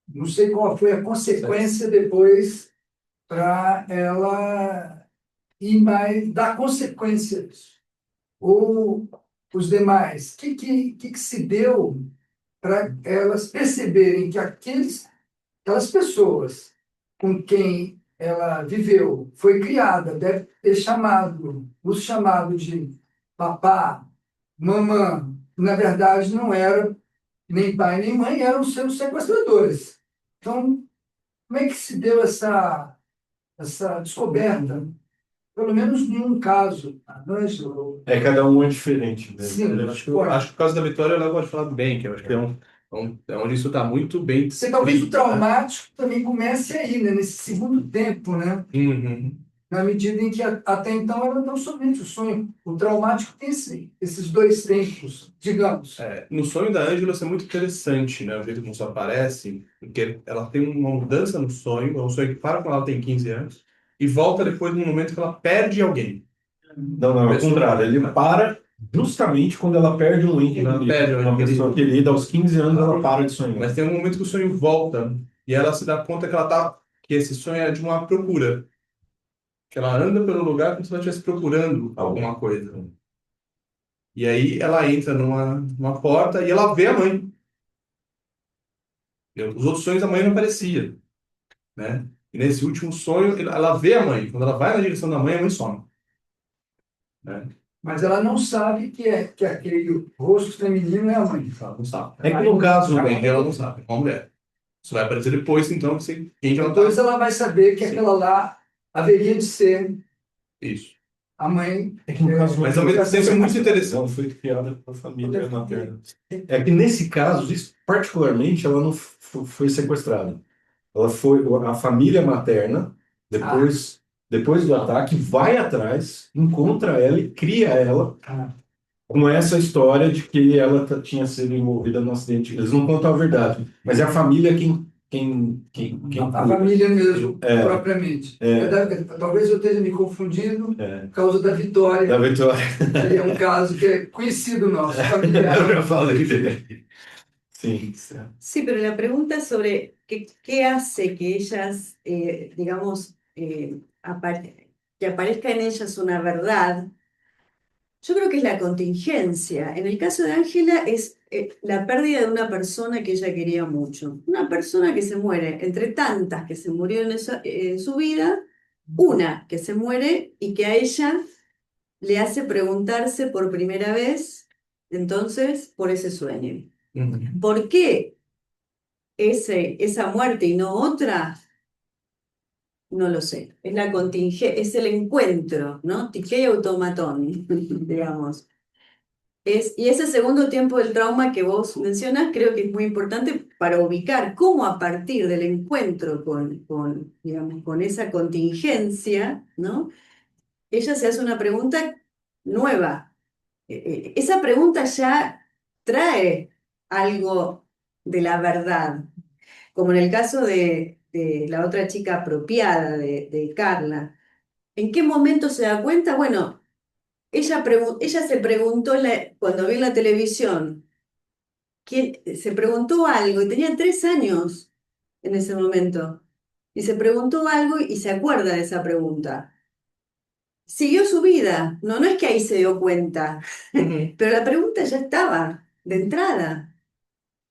Speaker 5: Não sei qual foi a consequência depois para ela ir mais dar consequências. Ou os demais, o que se deu para elas perceberem que aquelas pessoas com quem ela viveu, foi criada, deve ter os chamado de papá, mamã, na verdade não era nem pai nem mãe, eram seus sequestradores. Então, como é que se deu essa descoberta pelo menos em um caso, Ângelo,
Speaker 1: Cada um é diferente, né?
Speaker 5: sim,
Speaker 3: Acho que o caso da Vitória ela pode falar bem, que eu acho que é onde isso está muito bem
Speaker 5: você talvez o
Speaker 3: descrito, né?
Speaker 5: traumático também comece aí, né, nesse segundo tempo, né?
Speaker 3: Uhum.
Speaker 5: Na medida em que até então era não somente o sonho, o traumático tem esses dois tempos, digamos.
Speaker 3: No sonho da Ângela isso é muito interessante, né? O jeito como isso aparece, porque ela tem uma mudança no sonho, é um sonho que para quando ela tem 15 anos, e volta depois num momento que ela perde alguém.
Speaker 1: Não, é o contrário. Ele para justamente quando ela perde um ente
Speaker 3: Ela
Speaker 1: querido.
Speaker 3: perde um ente
Speaker 1: Uma pessoa querida, aos 15 anos, ela para de sonhar.
Speaker 3: Mas tem um momento que o sonho volta, e ela se dá conta que esse sonho é de uma procura. Que ela anda pelo lugar como se ela estivesse procurando alguma coisa. E aí ela entra numa porta e ela vê a mãe. Os outros sonhos a mãe não aparecia, né? E nesse último sonho ela vê a mãe. Quando ela vai na direção da mãe, a mãe some, né?
Speaker 5: Mas ela não sabe que aquele rosto feminino é a mãe.
Speaker 3: Ela não sabe.
Speaker 1: É que no caso,
Speaker 3: Ela não sabe. É uma mulher. Isso vai aparecer depois, então, quem que ela tá.
Speaker 5: Depois ela vai saber que aquela lá haveria de ser
Speaker 3: Isso.
Speaker 5: a mãe.
Speaker 1: é que no caso,
Speaker 3: Mas ao mesmo tempo é muito interessante.
Speaker 1: Ela foi criada pela família materna. É que nesse caso, particularmente, ela não foi sequestrada. Ela foi a família materna, depois do ataque, vai atrás, encontra ela e cria ela
Speaker 5: Ah,
Speaker 1: com essa história de que ela tinha sido envolvida no acidente. Eles não contam a verdade, mas é a família quem
Speaker 5: a família mesmo,
Speaker 1: É.
Speaker 5: propriamente. Talvez eu esteja me confundindo por causa da Vitória,
Speaker 1: da Vitória.
Speaker 5: que é um caso que é conhecido nosso, familiar.
Speaker 1: Eu já falei dele. Sim.
Speaker 2: Sí, pero la pregunta sobre qué hace que ellas, digamos, que aparezca en ellas una verdad, yo creo que es la contingencia. En el caso de Ángela es la pérdida de una persona que ella quería mucho. Una persona que se muere, entre tantas que se murió en su vida, una que se muere y que a ella le hace preguntarse por primera vez, entonces, por ese sueño.
Speaker 3: Uhum.
Speaker 2: ¿Por qué esa muerte y no otra? No lo sé. Es la es el encuentro, ¿no? Tiqué automatón, digamos. Y ese segundo tiempo del trauma que vos mencionas creo que es muy importante para ubicar cómo a partir del encuentro digamos, con esa contingencia, ¿no? Ella se hace una pregunta nueva. Esa pregunta ya trae algo de la verdad, como en el caso de la otra chica apropiada, de Carla. ¿En qué momento se da cuenta? Bueno, ella se preguntó cuando vio en la televisión, se preguntó algo y tenía 3 años en ese momento. Y se preguntó algo y se acuerda de esa pregunta. Siguió su vida, no es que ahí se dio cuenta, pero la pregunta ya estaba de entrada,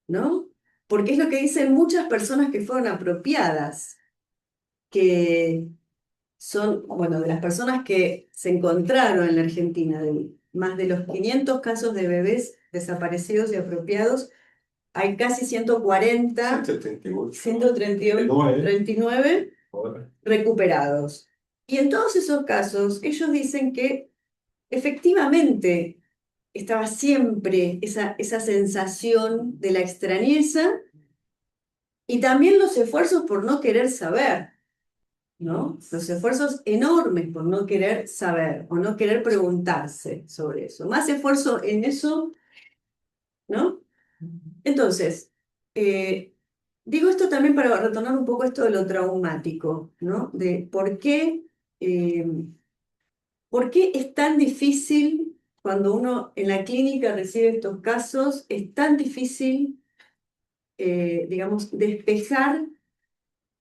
Speaker 2: ¿no? Porque es lo que dicen muchas personas que fueron apropiadas, que son, bueno, de las personas que se encontraron en la Argentina, de más de los 500 casos de bebés desaparecidos y apropiados, hay casi 140, 139 recuperados. Y en todos esos casos, ellos dicen que efectivamente estaba siempre esa sensación de la extrañeza y también los esfuerzos por no querer saber, ¿no? Los esfuerzos enormes por no querer saber o no querer preguntarse sobre eso. Más esfuerzo en eso, ¿no? Entonces, digo esto también para retornar un poco esto de lo traumático, ¿no? De por qué es tan difícil cuando uno en la clínica recibe estos casos, es tan difícil, digamos, despejar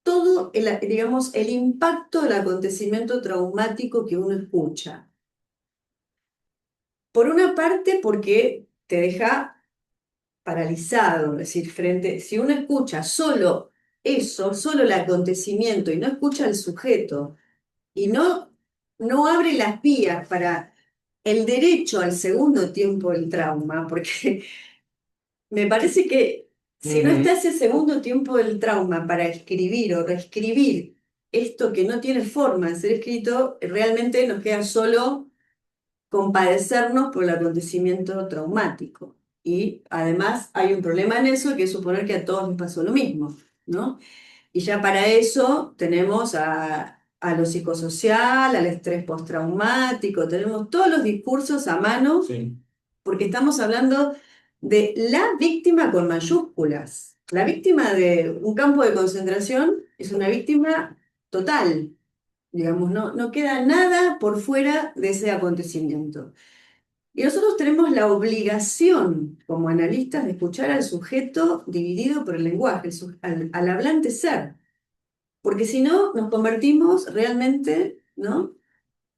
Speaker 2: todo digamos, el impacto del acontecimiento traumático que uno escucha. Por una parte, porque te deja paralizado, es decir, si uno escucha solo eso, solo el acontecimiento y no escucha al sujeto y no abre las vías para el derecho al segundo tiempo del trauma, porque me parece que si no está ese segundo tiempo del trauma para escribir o reescribir esto que no tiene forma de ser escrito, realmente nos queda solo compadecernos por el acontecimiento traumático. Y además hay un problema en eso, que es suponer que a todos les pasó lo mismo, ¿no? Y ya para eso tenemos a lo psicosocial, al estrés postraumático, tenemos todos los discursos a mano,
Speaker 1: Sim.
Speaker 2: porque estamos hablando de la víctima con mayúsculas. La víctima de un campo de concentración es una víctima total, digamos, no queda nada por fuera de ese acontecimiento. Y nosotros tenemos la obligación, como analistas, de escuchar al sujeto dividido por el lenguaje, al hablante ser, porque si no, nos convertimos realmente, ¿no?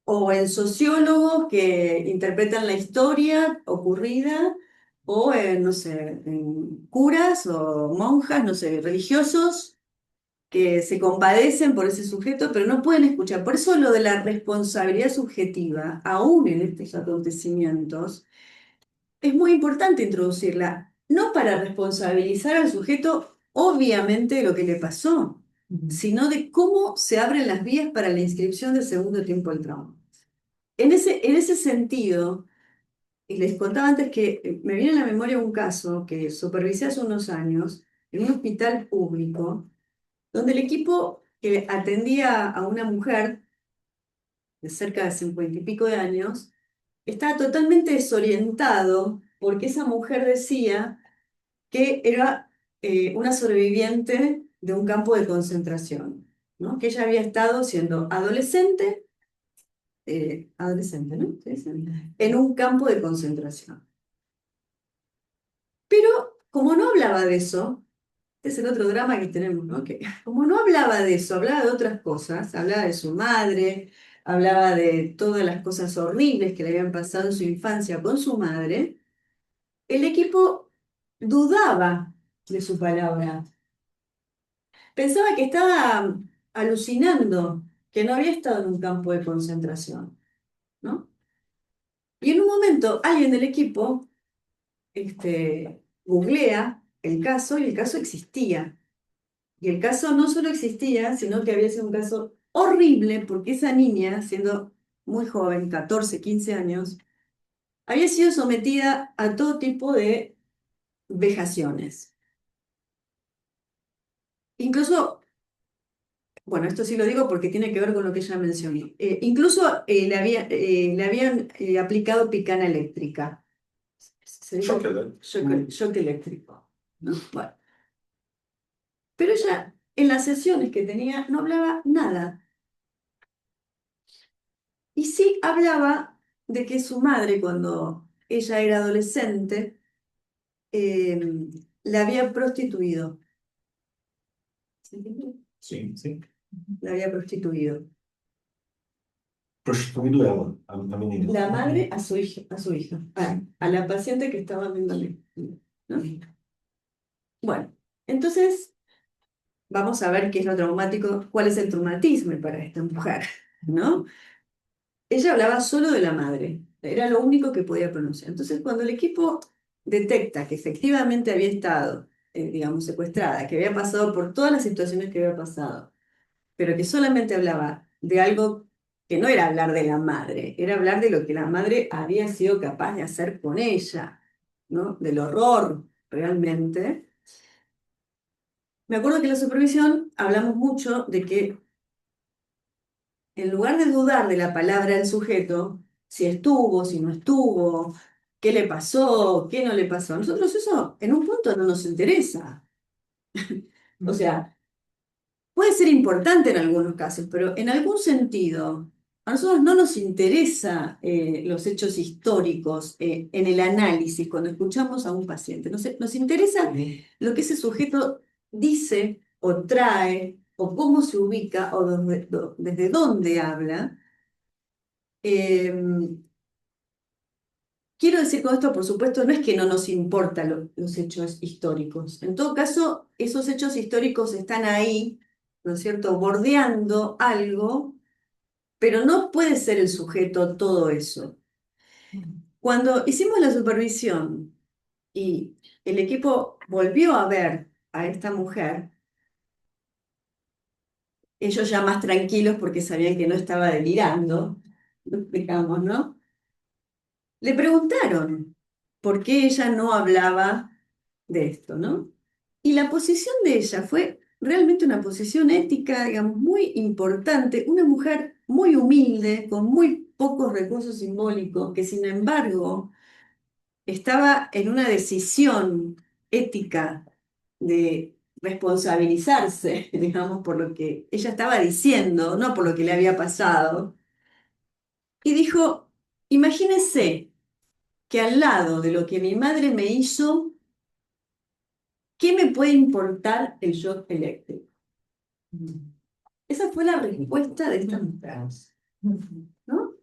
Speaker 2: O en sociólogos que interpretan la historia ocurrida, o en, no sé, en curas o monjas, no sé, religiosos que se compadecen por ese sujeto, pero no pueden escuchar. Por eso lo de la responsabilidad subjetiva, aún en estos acontecimientos, es muy importante introducirla, no para responsabilizar al sujeto, obviamente, de lo que le pasó, sino de cómo se abren las vías para la inscripción del segundo tiempo del trauma. En ese sentido, y les contaba antes que me viene a la memoria un caso que supervisé hace unos años en un hospital público, donde el equipo que atendía a una mujer de cerca de 50 y pico de años estaba totalmente desorientado porque esa mujer decía que era una sobreviviente de un campo de concentración, ¿no? Que ella había estado siendo adolescente, ¿no? ¿Se dice? En un campo de concentración. Pero como no hablaba de eso, este es el otro drama que tenemos, ¿no? Que como no hablaba de eso, hablaba de otras cosas, hablaba de su madre, hablaba de todas las cosas horribles que le habían pasado en su infancia con su madre, el equipo dudaba de su palabra. Pensaba que estaba alucinando, que no había estado en un campo de concentración, ¿no? Y en un momento alguien del equipo googlea el caso y el caso existía. Y el caso no solo existía, sino que había sido un caso horrible porque esa niña, siendo muy joven, 14, 15 años, había sido sometida a todo tipo de vejaciones. Incluso, bueno, esto sí lo digo porque tiene que ver con lo que ella mencionó. Incluso le habían aplicado picana eléctrica. ¿Se dice?
Speaker 1: Choque eléctrico.
Speaker 2: Shock eléctrico, ¿no? Bueno. Pero ella, en las sesiones que tenía, no hablaba nada. Y sí hablaba de que su madre, cuando ella era adolescente, eh, la había prostituido. ¿Se entiende?
Speaker 1: Sim, sim.
Speaker 2: La había prostituido.
Speaker 1: Prostituído ela, a menina.
Speaker 2: La madre a su hija, a la paciente que estaba viendo, ¿no? Bueno, entonces vamos a ver qué es lo traumático, cuál es el traumatismo para esta mujer, ¿no? Ella hablaba solo de la madre, era lo único que podía pronunciar. Entonces, cuando el equipo detecta que efectivamente había estado, digamos, secuestrada, que había pasado por todas las situaciones que había pasado, pero que solamente hablaba de algo que no era hablar de la madre, era hablar de lo que la madre había sido capaz de hacer con ella, ¿no? Del horror, realmente. Me acuerdo que en la supervisión hablamos mucho de que en lugar de dudar de la palabra del sujeto, si estuvo, si no estuvo, qué le pasó, qué no le pasó, a nosotros eso en un punto no nos interesa. O sea, puede ser importante en algunos casos, pero en algún sentido, a nosotros no nos interesa los hechos históricos en el análisis cuando escuchamos a un paciente. Nos interesa lo que ese sujeto dice o trae o cómo se ubica o desde dónde habla. Eh, Quiero decir con esto, por supuesto, no es que no nos importan los hechos históricos. En todo caso, esos hechos históricos están ahí, ¿no es cierto?, bordeando algo, pero no puede ser el sujeto todo eso. Cuando hicimos la supervisión y el equipo volvió a ver a esta mujer, ellos ya más tranquilos porque sabían que no estaba delirando, digamos, ¿no? Le preguntaron por qué ella no hablaba de esto, ¿no? Y la posición de ella fue realmente una posición ética, digamos, muy importante, una mujer muy humilde, con muy pocos recursos simbólicos, que sin embargo estaba en una decisión ética de responsabilizarse, digamos, por lo que ella estaba diciendo, no por lo que le había pasado, y dijo, imagínese que al lado de lo que mi madre me hizo, ¿qué me puede importar el shock eléctrico? Esa fue la respuesta de esta mujer, ¿no?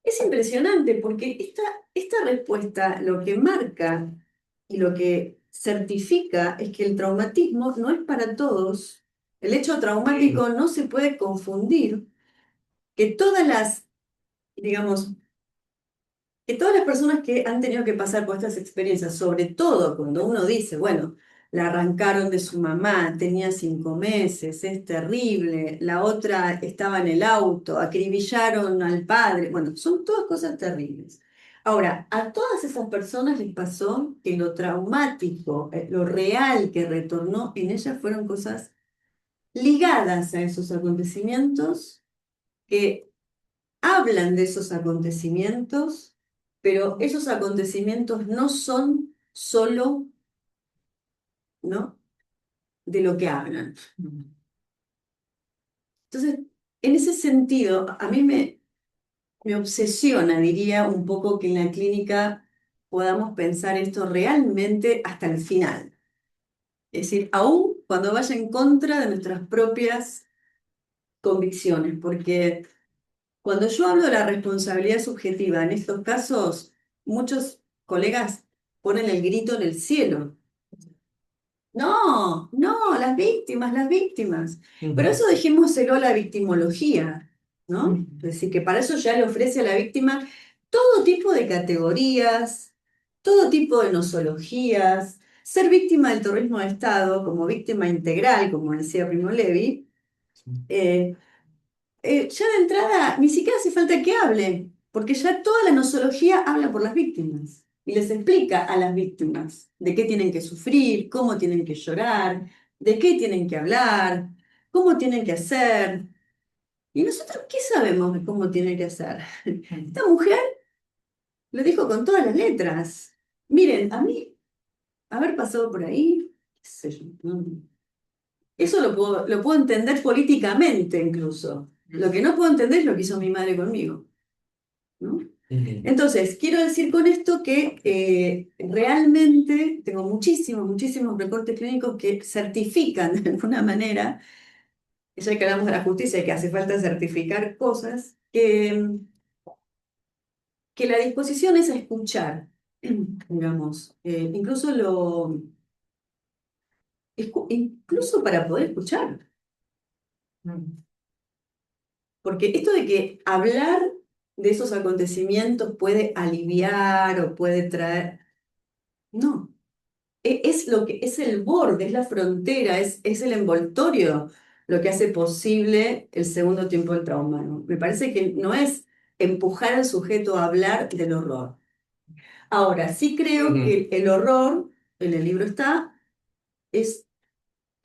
Speaker 2: Es impresionante porque esta respuesta lo que marca y lo que certifica es que el traumatismo no es para todos. El hecho traumático no se puede confundir, que todas las, digamos, que todas las personas que han tenido que pasar por estas experiencias, sobre todo cuando uno dice, bueno, la arrancaron de su mamá, tenía 5 meses, es terrible, la otra estaba en el auto, acribillaron al padre, bueno, son todas cosas terribles. Ahora, a todas esas personas les pasó que lo traumático, lo real que retornó en ellas fueron cosas ligadas a esos acontecimientos que hablan de esos acontecimientos, pero esos acontecimientos no son solo, ¿no?, de lo que hablan. Entonces, en ese sentido, a mí me obsesiona, diría, un poco que en la clínica podamos pensar esto realmente hasta el final. Es decir, aún cuando vaya en contra de nuestras propias convicciones, porque cuando yo hablo de la responsabilidad subjetiva, en estos casos, muchos colegas ponen el grito en el cielo. No, no, las víctimas, las víctimas. Pero eso dejémoselo a la victimología, ¿no? Es decir, que para eso ya le ofrece a la víctima todo tipo de categorías, todo tipo de nosologías. Ser víctima del terrorismo de Estado, como víctima integral, como decía Primo Levi, ya de entrada ni siquiera hace falta que hable, porque ya toda la nosología habla por las víctimas y les explica a las víctimas de qué tienen que sufrir, cómo tienen que llorar, de qué tienen que hablar, cómo tienen que hacer. ¿Y nosotros qué sabemos de cómo tienen que hacer? Esta mujer lo dijo con todas las letras. Miren, a mí, haber pasado por ahí, qué sé yo, eso lo puedo entender políticamente incluso. Lo que no puedo entender es lo que hizo mi madre conmigo, ¿no? Entonces, quiero decir con esto que realmente tengo muchísimos recortes clínicos que certifican de alguna manera, ya que hablamos de la justicia y que hace falta certificar cosas, que la disposición es a escuchar, digamos, incluso para poder escuchar. Porque esto de que hablar de esos acontecimientos puede aliviar o puede traer, no, es lo que es el borde, es la frontera, es el envoltorio lo que hace posible el segundo tiempo del trauma, ¿no? Me parece que no es empujar al sujeto a hablar del horror. Ahora, sí creo que el horror, en el libro está,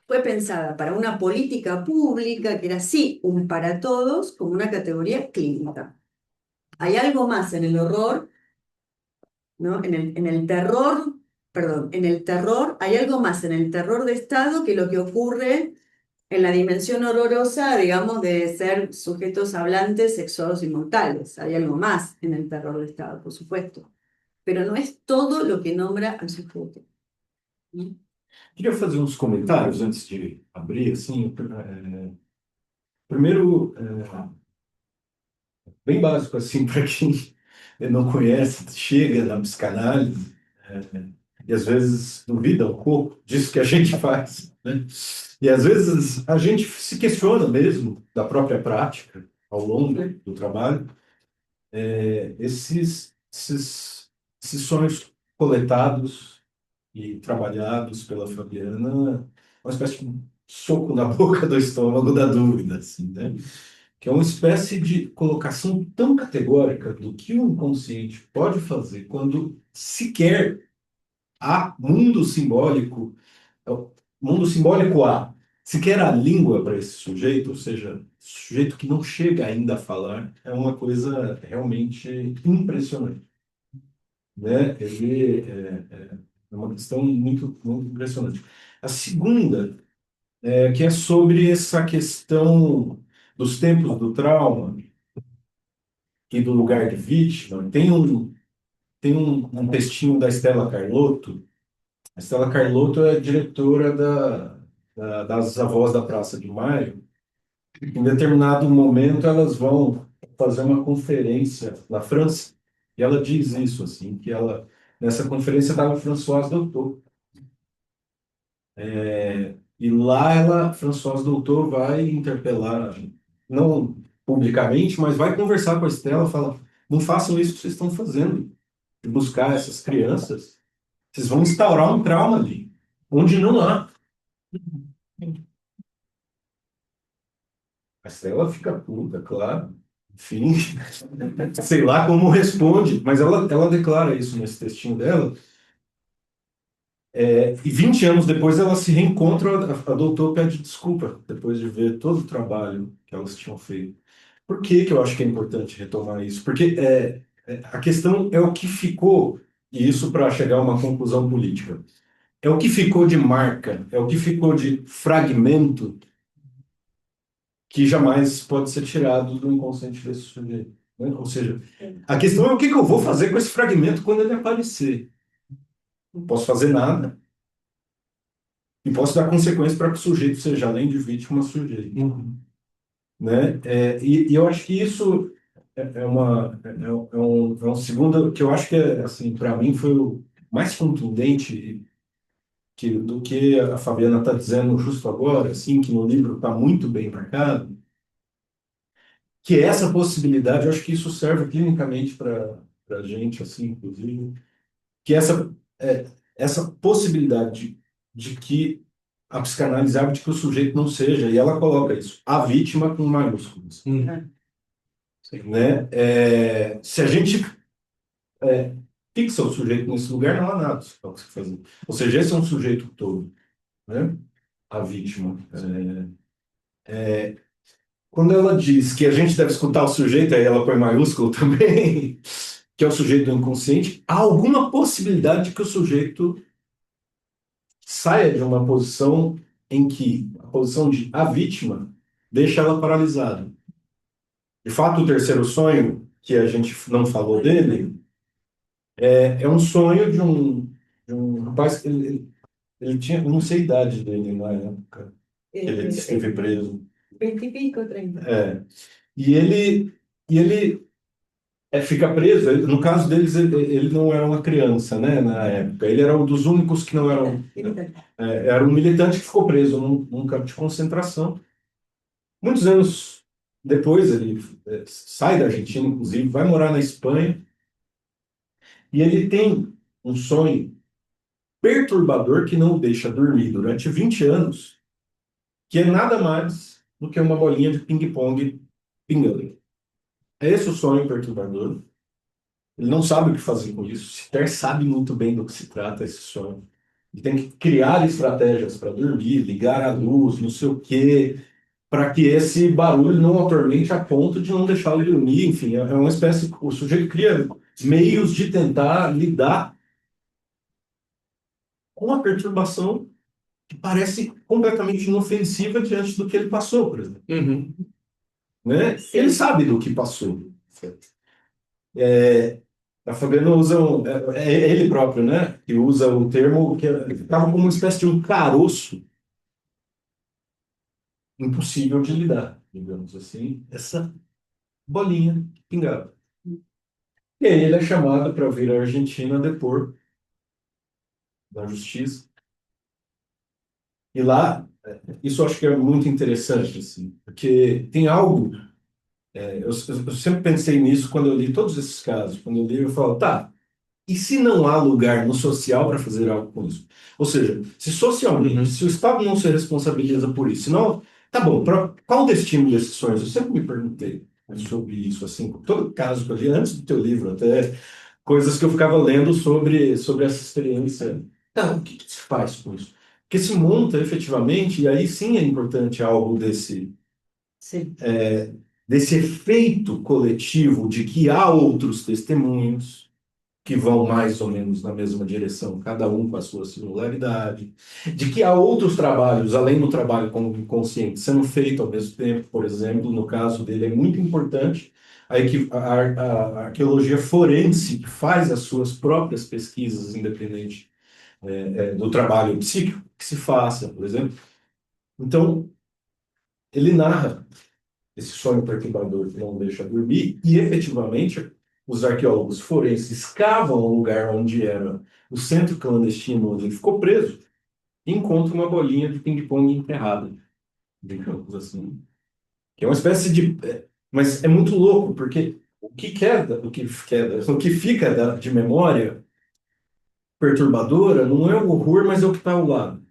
Speaker 2: fue pensada para una política pública que era así, un para todos, como una categoría clínica. Hay algo más en el horror, ¿no? En el terror, perdón, en el terror, hay algo más en el terror de Estado que lo que ocurre en la dimensión horrorosa, digamos, de ser sujetos hablantes, sexuados y mortales. Hay algo más en el terror de Estado, por supuesto. Pero no es todo lo que nombra al sujeto, ¿no?
Speaker 1: Queria fazer uns comentários antes de abrir, assim. Primeiro, bem básico, assim, para quem não conhece, chega na psicanálise, e às vezes duvida um pouco disso que a gente faz, né? E às vezes a gente se questiona mesmo da própria prática ao longo do trabalho, esses sonhos coletados e trabalhados pela Fabiana, uma espécie de soco na boca do estômago da dúvida, assim, né? Que é uma espécie de colocação tão categórica do que o inconsciente pode fazer quando sequer há mundo simbólico, mundo simbólico há, sequer a língua para esse sujeito, ou seja, sujeito que não chega ainda a falar, é uma coisa realmente impressionante, né? É uma questão muito, muito impressionante. A segunda que é sobre essa questão dos tempos do trauma e do lugar de vítima. Tem um textinho da Stella Carlotto. A Stella Carlotto é diretora das Avós da Praça de Maio. Em determinado momento, elas vão fazer uma conferência na França, e ela diz isso, assim, que ela, nessa conferência estava Françoise Doutor. E lá Françoise Doutor vai interpelar, não publicamente, mas vai conversar com a Estela, fala, não façam isso que vocês estão fazendo, de buscar essas crianças. Vocês vão instaurar um trauma ali, onde não há. A Estela fica puta, claro. Enfim, sei lá como responde, mas ela declara isso nesse textinho dela. E 20 anos depois ela se reencontra, a doutora pede desculpa, depois de ver todo o trabalho que elas tinham feito. Por que que eu acho que é importante retomar isso? Porque a questão é o que ficou, e isso para chegar a uma conclusão política, é o que ficou de marca, é o que ficou de fragmento que jamais pode ser tirado do inconsciente desse sujeito, né? Ou seja, a questão é o que que eu vou fazer com esse fragmento quando ele aparecer. Não posso fazer nada, e posso dar consequências para que o sujeito seja, além de vítima, sujeito. Né? E eu acho que isso é um segundo, que eu acho que, assim, para mim, foi o mais contundente do que a Fabiana está dizendo justo agora, assim, que no livro está muito bem marcado, que é essa possibilidade, eu acho que isso serve clinicamente para a gente, assim, inclusive, que essa possibilidade de que a psicanálise abre de que o sujeito não seja, e ela coloca isso, a vítima com maiúsculas. Né? Se a gente fixa o sujeito nesse lugar, não há nada para você fazer. Ou seja, esse é um sujeito todo, né? A vítima. Quando ela diz que a gente deve escutar o sujeito, aí ela põe maiúsculo também, que é o sujeito do inconsciente, há alguma possibilidade de que o sujeito saia de uma posição em que a posição de a vítima deixa ela paralisada. De fato, o terceiro sonho, que a gente não falou dele, é um sonho de um rapaz que ele tinha, eu não sei a idade dele na época que ele esteve preso.
Speaker 2: 20 y pico, 30.
Speaker 1: E ele fica preso. No caso deles, ele não era uma criança, né, na época. Ele era um dos únicos que não eram. Era um militante que ficou preso num campo de concentração. Muitos anos depois, ele sai da Argentina, inclusive, vai morar na Espanha. E ele tem um sonho perturbador que não o deixa dormir durante 20 anos, que é nada mais do que uma bolinha de ping-pong pingando. É esse o sonho perturbador. Ele não sabe o que fazer com isso, sequer sabe muito bem do que se trata esse sonho. Ele tem que criar estratégias para dormir, ligar a luz, não sei o quê, para que esse barulho não o atormente a ponto de não deixá-lo dormir. Enfim, é uma espécie. O sujeito cria meios de tentar lidar com a perturbação que parece completamente inofensiva diante do que ele passou, por exemplo. Né? Ele sabe do que passou. A Fabiana usa ele próprio, né? Que usa o termo que estava como uma espécie de um caroço impossível de lidar, digamos assim, essa bolinha que pingava. E aí ele é chamado para vir à Argentina depor na justiça. E lá, isso eu acho que é muito interessante, assim, porque tem algo. Eu sempre pensei nisso quando eu li todos esses casos. Quando eu li, eu falo, tá, E se não há lugar no social para fazer algo com isso? Ou seja, se socialmente, se o Estado não se responsabiliza por isso, senão, tá bom, qual o destino desses sonhos? Eu sempre me perguntei sobre isso, assim, com todo caso que eu li, antes do teu livro, até coisas que eu ficava lendo sobre essa experiência. Tá, o que que se faz com isso? Porque se monta efetivamente, e aí sim é importante algo
Speaker 2: Sí.
Speaker 1: desse efeito coletivo de que há outros testemunhos que vão mais ou menos na mesma direção, cada um com a sua singularidade, de que há outros trabalhos, além do trabalho com o inconsciente, sendo feito ao mesmo tempo. Por exemplo, no caso dele, é muito importante a arqueologia forense, que faz as suas próprias pesquisas, independente do trabalho psíquico que se faça, por exemplo. Então, ele narra esse sonho perturbador que não deixa dormir, e efetivamente os arqueólogos forenses escavam o lugar onde era o centro clandestino onde ele ficou preso e encontram uma bolinha de ping-pong enterrada, digamos assim. Que é uma espécie de. Mas é muito louco, porque o que fica de memória perturbadora não é o horror, mas é o que está ao lado,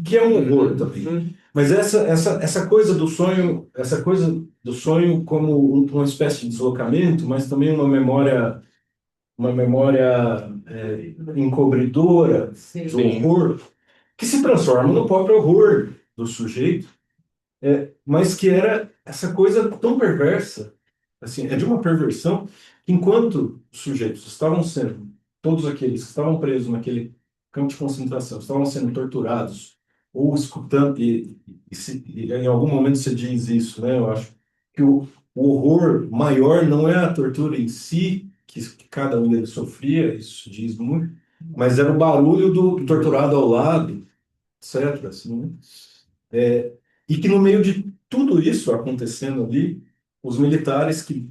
Speaker 1: que é um horror também. Mas essa coisa do sonho, essa coisa do sonho como uma espécie de deslocamento, mas também uma memória encobridora do horror, que se transforma no próprio horror do sujeito, mas que era essa coisa tão perversa, assim, é de uma perversão, que enquanto os sujeitos estavam sendo, todos aqueles que estavam presos naquele campo de concentração, estavam sendo torturados, ou escutando, e em algum momento você diz isso, né? Eu acho que o horror maior não é a tortura em si, que cada um deles sofria, isso diz muito, mas era o barulho do torturado ao lado, etc. Assim, né? E que no meio de tudo isso acontecendo ali, os militares que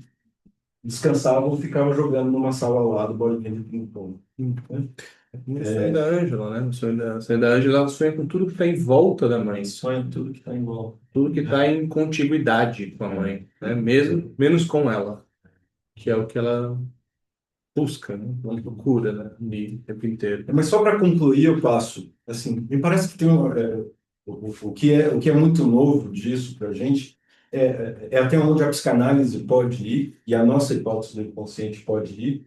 Speaker 1: descansavam ficavam jogando numa sala ao lado bolinha de ping-pong. Né?
Speaker 3: No sonho da Ângela, né? No sonho da Ângela, ela sonha com tudo que está em volta da mãe.
Speaker 1: Sonha tudo que está em volta.
Speaker 3: Tudo que está em contiguidade com a mãe, né? Mesmo, menos com ela, que é o que ela busca, né? Ela procura, né? O tempo inteiro.
Speaker 1: Mas só para concluir, eu passo. Assim, me parece que tem o que é muito novo disso para a gente é até onde a psicanálise pode ir e a nossa hipótese do inconsciente pode ir,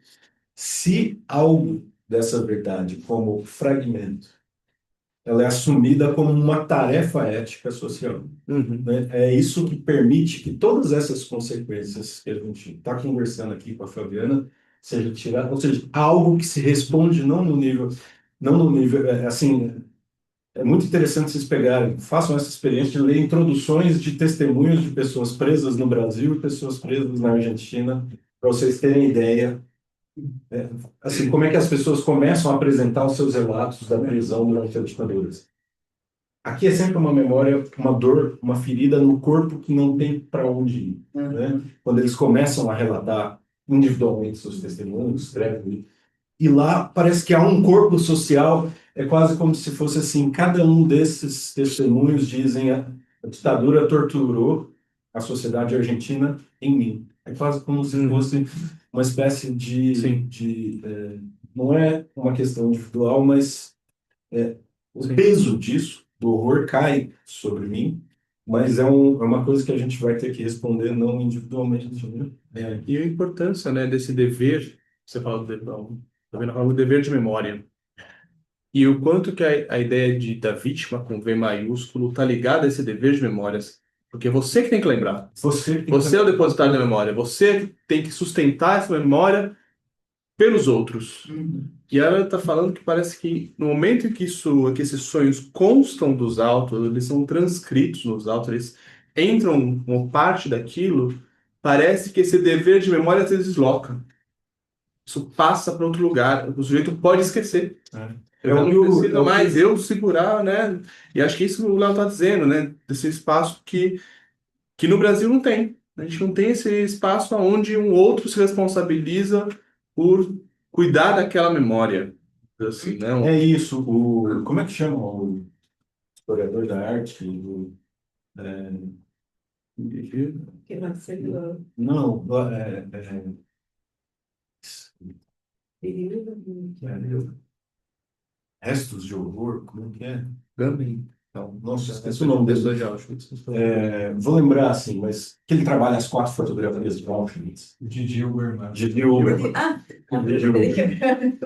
Speaker 1: se algo dessa verdade, como fragmento, ela é assumida como uma tarefa ética social. Né? É isso que permite que todas essas consequências que a gente está conversando aqui com a Fabiana seja tirada, ou seja, algo que se responde não no nível, assim, é muito interessante vocês pegarem, façam essa experiência de ler introduções de testemunhos de pessoas presas no Brasil e pessoas presas na Argentina, para vocês terem ideia, assim, como é que as pessoas começam a apresentar os seus relatos da prisão durante a ditadura. Aqui é sempre uma memória, uma dor, uma ferida no corpo que não tem para onde ir. Né? Quando eles começam a relatar individualmente seus testemunhos, escrevem. E lá parece que há um corpo social, é quase como se fosse assim: cada um desses testemunhos dizem a ditadura torturou a sociedade argentina em mim. É quase como se fosse uma espécie não é uma questão individual, mas o peso disso, do horror, cai sobre mim, mas é uma coisa que a gente vai ter que responder não individualmente. Né?
Speaker 3: E a importância, né, desse dever, você fala também fala do dever de memória. E o quanto que a ideia da vítima com V maiúsculo está ligada a esse dever de memórias. Porque é você que tem que lembrar. Você é o depositário da memória. Você tem que sustentar essa memória pelos outros. E ela está falando que parece que no momento em que esses sonhos constam dos autos, eles são transcritos nos autos, eles entram como parte daquilo, parece que esse dever de memória se desloca. Isso passa para outro lugar. O sujeito pode esquecer. Eu não preciso mais eu segurar, né? E acho que isso o Léo está dizendo, né? Desse espaço que no Brasil não tem. A gente não tem esse espaço onde um outro se responsabiliza por cuidar daquela memória. Assim, né?
Speaker 1: É isso. Como é que chama o historiador da arte?
Speaker 2: Que Marcelo.
Speaker 1: Não, Restos de horror, como é que é?
Speaker 3: Gamen.
Speaker 1: Então, nossa, esqueci o nome dele.
Speaker 3: Pessoas de Auschwitz.
Speaker 1: Vou lembrar, assim, mas que ele trabalha as 4 fotografias de Auschwitz.
Speaker 5: Didi Uberman.
Speaker 1: Didi Uberman.
Speaker 2: Ah,
Speaker 1: Didi Uberman.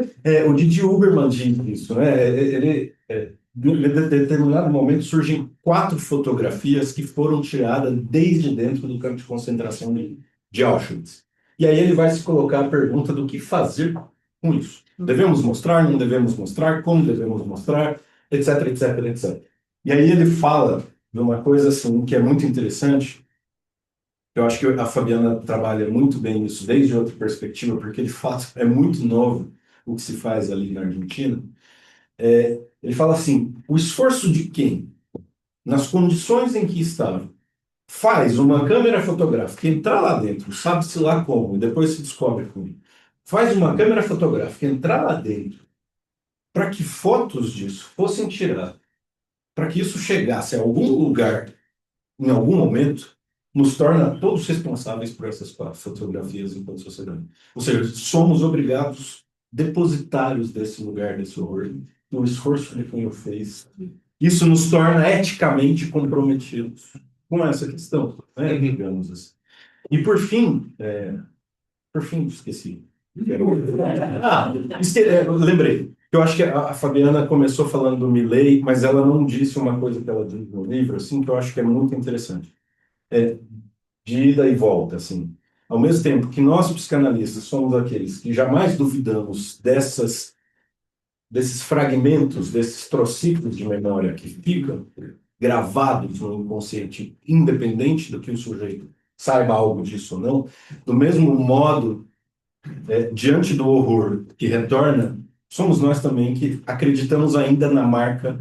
Speaker 1: O Didi Uberman diz isso, né? Em determinado momento surgem 4 fotografias que foram tiradas desde dentro do campo de concentração de Auschwitz. E aí ele vai se colocar a pergunta do que fazer com isso. Devemos mostrar, não devemos mostrar, como devemos mostrar, etc, etc, etc. E aí ele fala de uma coisa assim que é muito interessante. Eu acho que a Fabiana trabalha muito bem isso desde outra perspectiva, porque de fato é muito novo o que se faz ali na Argentina. Ele fala assim: o esforço de quem, nas condições em que estava, faz uma câmera fotográfica entrar lá dentro, sabe-se lá como, e depois se descobre como, faz uma câmera fotográfica entrar lá dentro, para que fotos disso fossem tiradas, para que isso chegasse a algum lugar, em algum momento, nos torna todos responsáveis por essas fotografias enquanto sociedade. Ou seja, somos obrigados depositários desse lugar, desse horror, do esforço de quem o fez. Isso nos torna eticamente comprometidos com essa questão, né, digamos assim. E por fim, esqueci. Eu lembrei. Eu acho que a Fabiana começou falando do Milley, mas ela não disse uma coisa que ela diz no livro, assim, que eu acho que é muito interessante. De ida e volta, assim. Ao mesmo tempo que nós, psicanalistas, somos aqueles que jamais duvidamos desses fragmentos, desses trociclos de memória que ficam gravados no inconsciente, independente do que o sujeito saiba algo disso ou não, do mesmo modo, diante do horror que retorna, somos nós também que acreditamos ainda na marca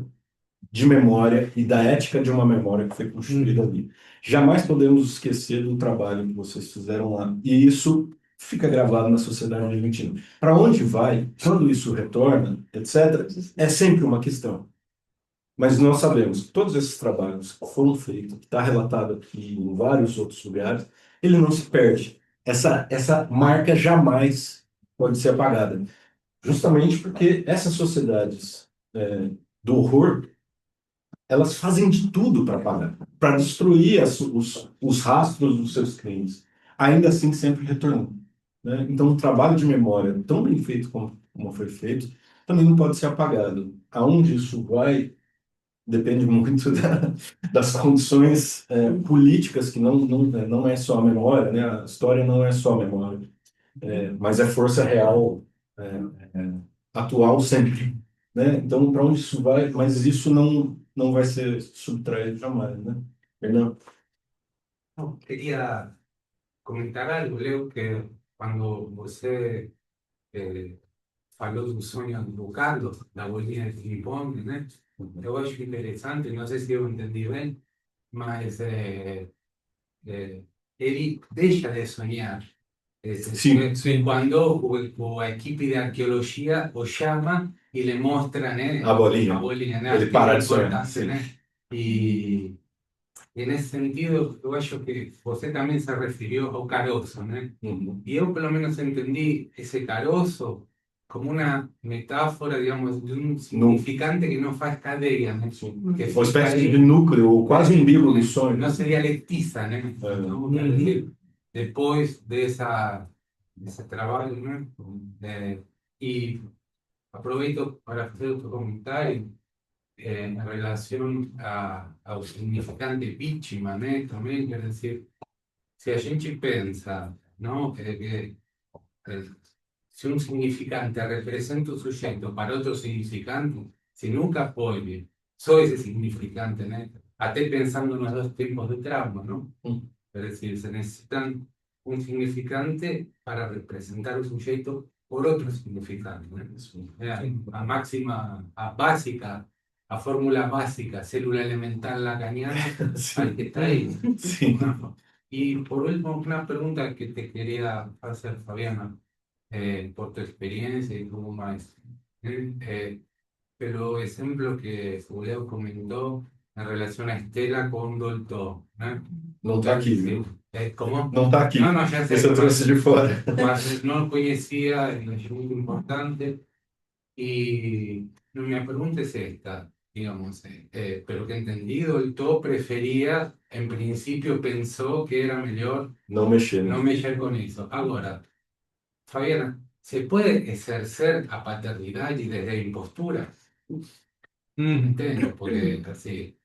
Speaker 1: de memória e da ética de uma memória que foi construída ali. Jamais podemos esquecer do trabalho que vocês fizeram lá. E isso fica gravado na sociedade argentina. Para onde vai, quando isso retorna, etc., é sempre uma questão. Mas nós sabemos que todos esses trabalhos que foram feitos, que está relatado aqui em vários outros lugares, ele não se perde. Essa marca jamais pode ser apagada. Justamente porque essas sociedades do horror, elas fazem de tudo para apagar, para destruir os rastros dos seus crimes. Ainda assim, sempre retornando. Né? Então, o trabalho de memória, tão bem feito como foi feito, também não pode ser apagado. Aonde isso vai depende muito das condições políticas, que não é só a memória, né? A história não é só a memória, mas é força real, é, é, atual sempre. Né? Então, para onde isso vai? Mas isso não vai ser subtraído jamais, né? Fernando?
Speaker 4: No, quería comentar algo, Leo, que cuando você falou do sonho do Carlos, da bolinha de ping-pong, né? Eu acho interessante, não sei se eu entendi bem, mas ele deixa de sonhar.
Speaker 1: Sim,
Speaker 3: sim.
Speaker 4: Quando a equipe de arqueologia o chama e le mostra, né,
Speaker 1: a bolinha.
Speaker 4: né,
Speaker 1: Ele
Speaker 4: aquilo
Speaker 1: para de sonhar.
Speaker 4: importante,
Speaker 1: Sim.
Speaker 4: né? E nesse sentido, eu acho que você também se referiu ao caroço, né?
Speaker 1: Uhum.
Speaker 4: Y yo por lo menos entendí ese carozo como una metáfora, digamos, de un significante que no faz cadeia, né? Que
Speaker 1: Uma espécie de núcleo, ou quase umbigo do sonho.
Speaker 4: no se dialectiza, né? ¿No? Es decir, después de ese trabajo, ¿no? Y aprovecho para hacer otro comentario en relación ao significante vítima, né? Também, quer dizer, se a gente pensa, não, se un significante representa un sujeto para otro significante, si nunca puede, soy ese significante, ¿no? Hasta pensando en los dos tipos de trauma, ¿no? Es decir, se necesitan un significante para representar un sujeto por otro significante, ¿no? A máxima, a básica, a fórmula básica, célula elemental lacaniana, hay que estar ahí.
Speaker 1: Sí.
Speaker 4: ¿No? Y por último, una pregunta que te quería hacer, Fabiana, por tu experiencia y como maestro. Pero ejemplo que Julio comentó en relación a Estela con Dolto, ¿no?
Speaker 1: Não está aqui,
Speaker 4: Sí.
Speaker 1: viu?
Speaker 4: ¿Cómo?
Speaker 1: Não está aqui.
Speaker 4: No, no, ya sé,
Speaker 1: Esse eu trouxe de fora.
Speaker 4: mas no lo conocía, es muy importante. Y mi pregunta es esta, digamos, pero que he entendido, el todo prefería, en principio pensó que era mejor
Speaker 1: Não mexer,
Speaker 4: no
Speaker 1: né?
Speaker 4: mexer con eso. Ahora, Fabiana, ¿se puede ejercer a paternidad y desde impostura? Entiendo, porque así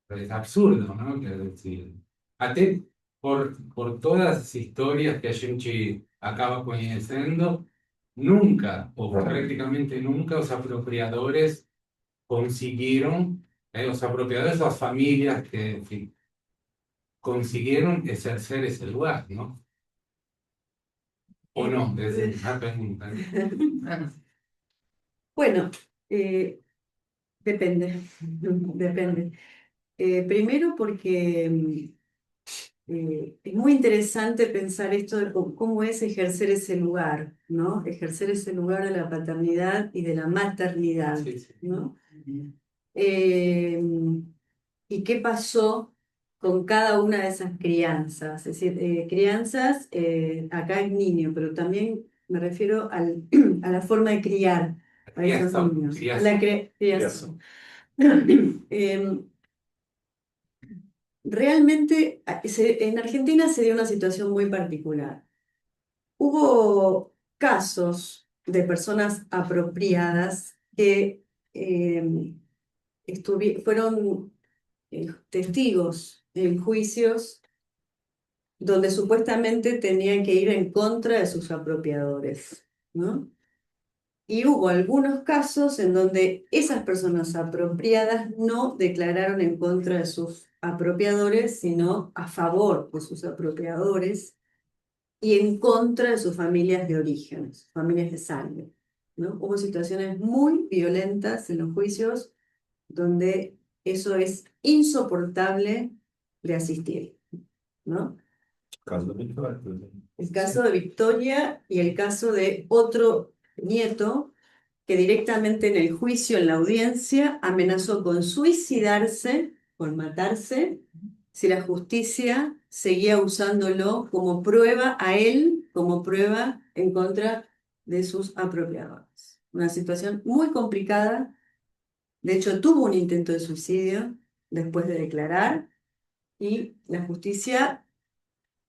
Speaker 4: es absurdo, ¿no? Quiero decir, até por todas las historias que a gente acaba conociendo, nunca, o prácticamente nunca, los apropiadores consiguieron, los apropiadores o las familias que, en fin, consiguieron ejercer ese lugar, ¿no? ¿O no? Es una pregunta.
Speaker 2: Bueno, eh, depende, depende. Primero porque es muy interesante pensar esto de cómo es ejercer ese lugar, ¿no? Ejercer ese lugar de la paternidad y de la maternidad,
Speaker 4: Sí, sí.
Speaker 2: ¿no? Eh, y qué pasó con cada una de esas crianzas. Es decir, crianzas, acá es niño, pero también me refiero a la forma de criar a esos
Speaker 4: Criação,
Speaker 2: niños. A
Speaker 4: criação.
Speaker 2: la criación. Em, Realmente en Argentina se dio una situación muy particular. Hubo casos de personas apropiadas que fueron testigos en juicios donde supuestamente tenían que ir en contra de sus apropiadores, ¿no? Y hubo algunos casos en donde esas personas apropiadas no declararon en contra de sus apropiadores, sino a favor de sus apropiadores y en contra de sus familias de origen, sus familias de sangre, ¿no? Hubo situaciones muy violentas en los juicios donde eso es insoportable de asistir, ¿no?
Speaker 1: Caso da Vitória, por exemplo.
Speaker 2: El caso de Victoria y el caso de otro nieto que directamente en el juicio, en la audiencia, amenazó con suicidarse, con matarse, si la justicia seguía usándolo como prueba a él, como prueba en contra de sus apropiadores. Una situación muy complicada. De hecho, tuvo un intento de suicidio después de declarar y la justicia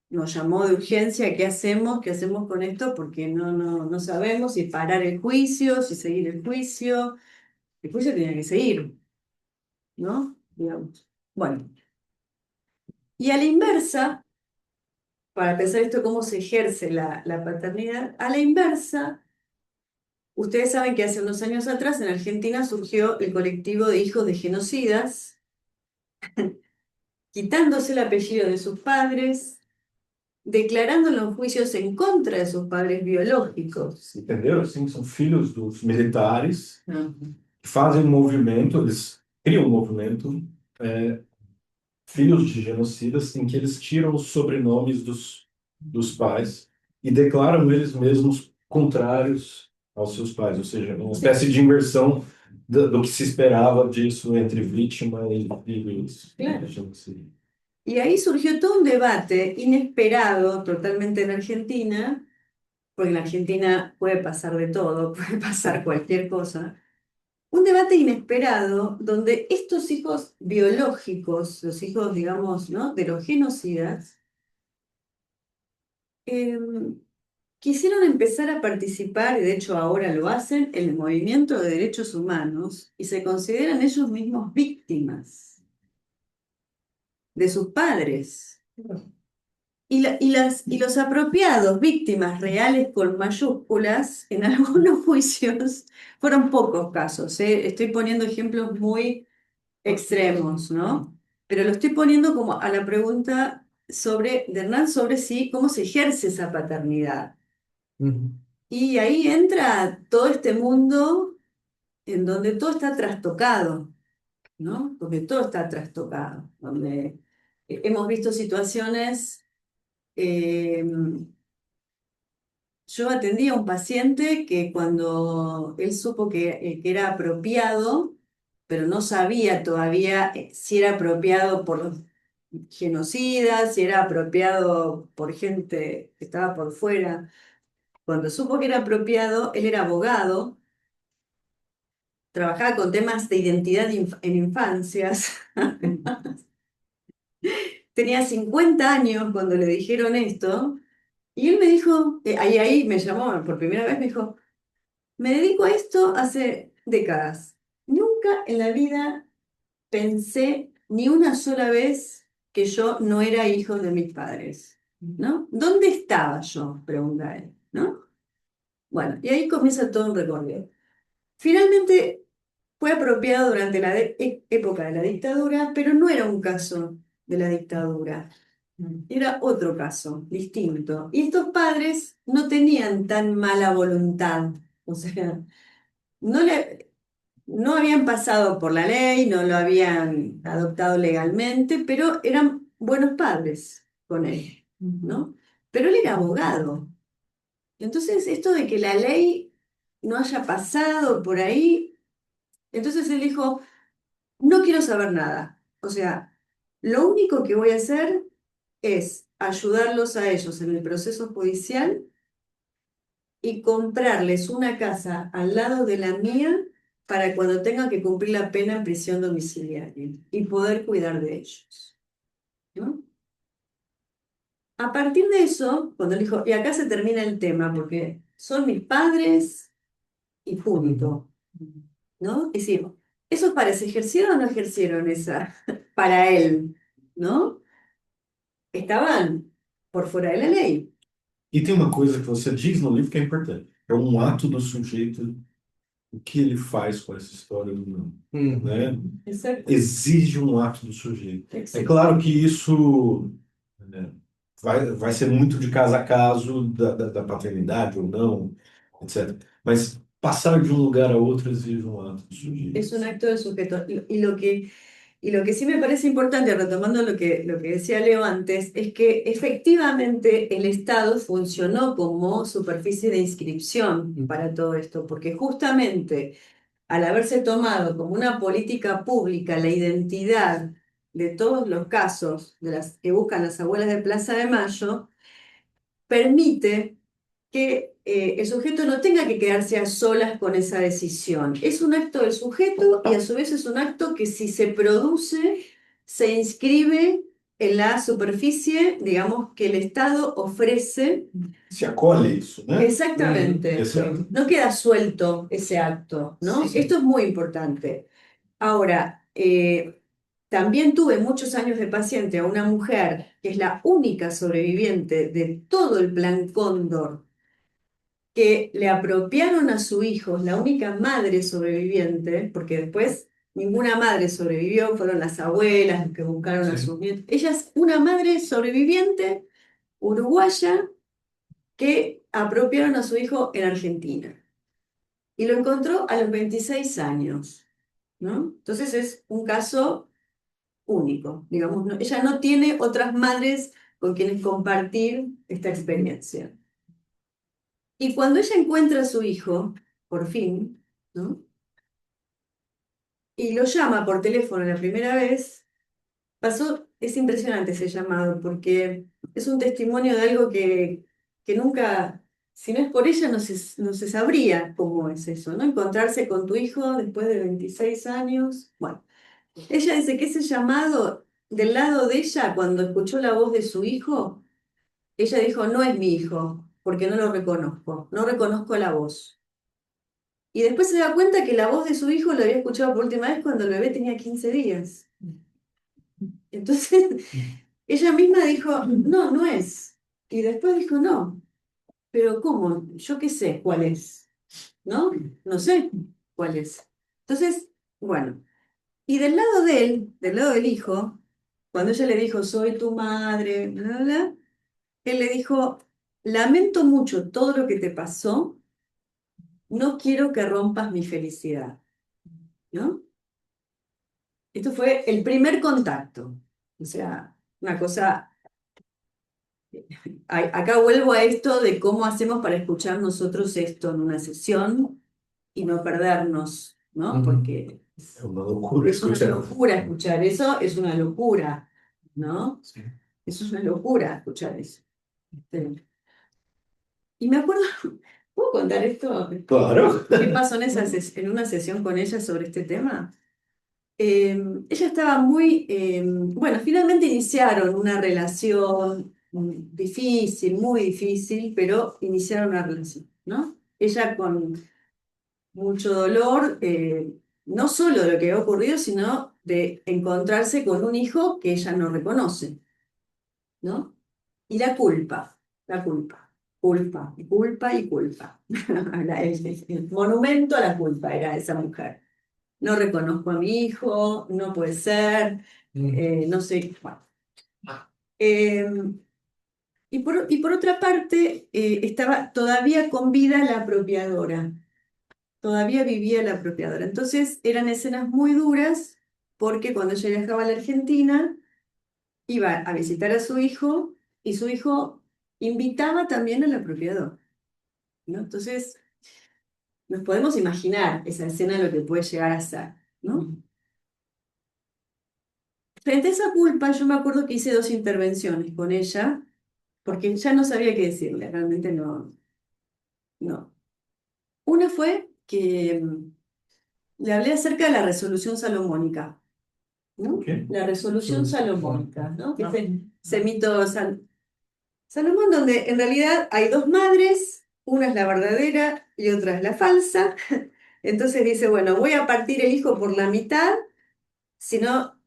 Speaker 2: nos llamó de urgencia. ¿Qué hacemos? ¿Qué hacemos con esto? Porque no sabemos si parar el juicio, si seguir el juicio. El juicio tenía que seguir, ¿no? Digamos. Bueno, y a la inversa, para pensar esto, cómo se ejerce la paternidad, a la inversa, ustedes saben que hace unos años atrás en Argentina surgió el colectivo de hijos de genocidas, quitándose el apellido de sus padres, declarando los juicios en contra de sus padres biológicos.
Speaker 1: Entenderam? Assim, são filhos dos militares que fazem um movimento, eles criam um movimento, filhos de genocidas, em que eles tiram os sobrenomes dos pais e declaram eles mesmos contrários aos seus pais, ou seja, uma espécie de inversão do que se esperava disso entre vítima e
Speaker 2: Claro.
Speaker 1: genocida.
Speaker 2: Y ahí surgió todo un debate inesperado totalmente en Argentina, porque en Argentina puede pasar de todo, puede pasar cualquier cosa. Un debate inesperado donde estos hijos biológicos, los hijos, digamos, ¿no?, de los genocidas, quisieron empezar a participar, y de hecho ahora lo hacen, en el movimiento de derechos humanos y se consideran ellos mismos víctimas de sus padres. Y los apropiados, víctimas reales con mayúsculas, en algunos juicios, fueron pocos casos, ¿eh? Estoy poniendo ejemplos muy extremos, ¿no? Pero lo estoy poniendo como a la pregunta de Hernán sobre cómo se ejerce esa paternidad. Y ahí entra todo este mundo en donde todo está trastocado, ¿no? Donde todo está trastocado, donde hemos visto situaciones. Yo atendí a un paciente que cuando él supo que era apropiado, pero no sabía todavía si era apropiado genocida, si era apropiado por gente que estaba por fuera. Cuando supo que era apropiado, él era abogado, trabajaba con temas de identidad en infancias. Tenía 50 años cuando le dijeron esto, y él me dijo, ahí me llamó por primera vez, me dijo, me dedico a esto hace décadas. Nunca en la vida pensé ni una sola vez que yo no era hijo de mis padres, ¿no? ¿Dónde estaba yo? Pregunta él, ¿no? Bueno, y ahí comienza todo un recorrido. Finalmente fue apropiado durante la época de la dictadura, pero no era un caso de la dictadura, era otro caso, distinto. Y estos padres no tenían tan mala voluntad, o sea, no no habían pasado por la ley, no lo habían adoptado legalmente, pero eran buenos padres con él, ¿no? Pero él era abogado. Entonces, esto de que la ley no haya pasado por ahí, entonces él dijo, no quiero saber nada. O sea, lo único que voy a hacer es ayudarlos a ellos en el proceso judicial y comprarles una casa al lado de la mía para cuando tengan que cumplir la pena en prisión domiciliaria y poder cuidar de ellos, ¿no? A partir de eso, cuando él dijo, y acá se termina el tema, porque son mis padres y punto, ¿no? Es decir, ¿esos padres ejercieron o no ejercieron esa para él, ¿no? Estaban por fuera de la ley.
Speaker 1: E tem uma coisa que você diz no livro que é importante. É um ato do sujeito, o que ele faz com essa história do mundo, né?
Speaker 2: Exacto.
Speaker 1: Exige um ato do sujeito. É
Speaker 2: Exacto.
Speaker 1: claro que isso, né, vai ser muito de caso a caso da paternidade ou não, etc. Mas passar de um lugar a outro exige um ato do sujeito.
Speaker 2: Es un acto de sujeto. Y lo que sí me parece importante, retomando lo que decía Leo antes, es que efectivamente el Estado funcionó como superficie de inscripción para todo esto, porque justamente al haberse tomado como una política pública la identidad de todos los casos de las que buscan las abuelas de Plaza de Mayo, permite que el sujeto no tenga que quedarse a solas con esa decisión. Es un acto del sujeto y a su vez es un acto que si se produce, se inscribe en la superficie, digamos, que el Estado ofrece.
Speaker 1: Se acolhe isso, né?
Speaker 2: Exactamente.
Speaker 1: Exato.
Speaker 2: No queda suelto ese acto, ¿no?
Speaker 5: Sí.
Speaker 2: Esto es muy importante. Ahora, también tuve muchos años de paciente a una mujer que es la única sobreviviente de todo el plan Cóndor, que le apropiaron a su hijo, la única madre sobreviviente, porque después ninguna madre sobrevivió, fueron las abuelas las que buscaron a
Speaker 1: Sí.
Speaker 2: sus nietos. Ella es una madre sobreviviente uruguaya que apropiaron a su hijo en Argentina. Y lo encontró a los 26 años, ¿no? Entonces es un caso único, digamos, ella no tiene otras madres con quienes compartir esta experiencia. Y cuando ella encuentra a su hijo, por fin, ¿no? Y lo llama por teléfono la primera vez, es impresionante ese llamado, porque es un testimonio de algo que nunca, si no es por ella, no se sabría cómo es eso, ¿no? Encontrarse con tu hijo después de 26 años. Bueno, ella dice que ese llamado del lado de ella, cuando escuchó la voz de su hijo, ella dijo, no es mi hijo, porque no lo reconozco, no reconozco la voz. Y después se da cuenta que la voz de su hijo lo había escuchado por última vez cuando el bebé tenía 15 días. Entonces, ella misma dijo, no, no es. Y después dijo, no, pero ¿cómo? Yo qué sé cuál es, ¿no? No sé cuál es. Entonces, bueno, y del lado de él, del lado del hijo, cuando ella le dijo, soy tu madre, bla, bla, bla, él le dijo, lamento mucho todo lo que te pasó, no quiero que rompas mi felicidad, ¿no? Esto fue el primer contacto, o sea, una cosa. Acá vuelvo a esto de cómo hacemos para escuchar nosotros esto en una sesión y no perdernos, ¿no? Porque
Speaker 1: É uma loucura
Speaker 2: es una
Speaker 1: escuchar.
Speaker 2: locura escuchar eso, es una locura. ¿no?
Speaker 3: Sí.
Speaker 2: Eso es una locura escuchar eso. Y me acuerdo, ¿puedo contar esto?
Speaker 1: Claro.
Speaker 2: ¿Qué pasó en una sesión con ella sobre este tema? Ella estaba muy, bueno, finalmente iniciaron una relación difícil, muy difícil, pero iniciaron una relación, ¿no? Ella con mucho dolor, no solo de lo que había ocurrido, sino de encontrarse con un hijo que ella no reconoce, ¿no? Y la culpa, y culpa y culpa. El monumento a la culpa era esa mujer. No reconozco a mi hijo, no puede ser, no sé. Bueno. Eh, y por otra parte, estaba todavía con vida la apropiadora, todavía vivía la apropiadora. Entonces eran escenas muy duras porque cuando ella viajaba a la Argentina, iba a visitar a su hijo y su hijo invitaba también al apropiador, ¿no? Entonces nos podemos imaginar esa escena lo que puede llegar a ser, ¿no? Frente a esa culpa, yo me acuerdo que hice 2 intervenciones con ella, porque ya no sabía qué decirle, realmente no, no. Una fue que le hablé acerca de la resolución salomónica, ¿no?
Speaker 1: ¿Qué?
Speaker 2: La resolución salomónica, ¿no? Que es ese mito Salomón, donde en realidad hay 2 madres, una es la verdadera y otra es la falsa. Entonces dice, bueno, voy a partir el hijo por la mitad, sino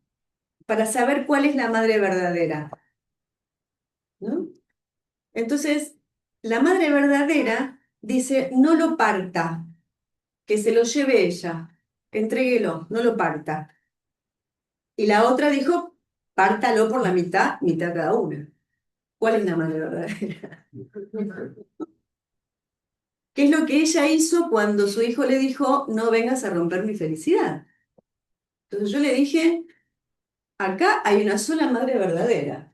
Speaker 2: para saber cuál es la madre verdadera, ¿no? Entonces, la madre verdadera dice, no lo parta, que se lo lleve ella, entréguelo, no lo parta. Y la otra dijo, pártalo por la mitad, mitad cada una. ¿Cuál es la madre verdadera? ¿Qué es lo que ella hizo cuando su hijo le dijo, no vengas a romper mi felicidad? Entonces yo le dije, acá hay una sola madre verdadera,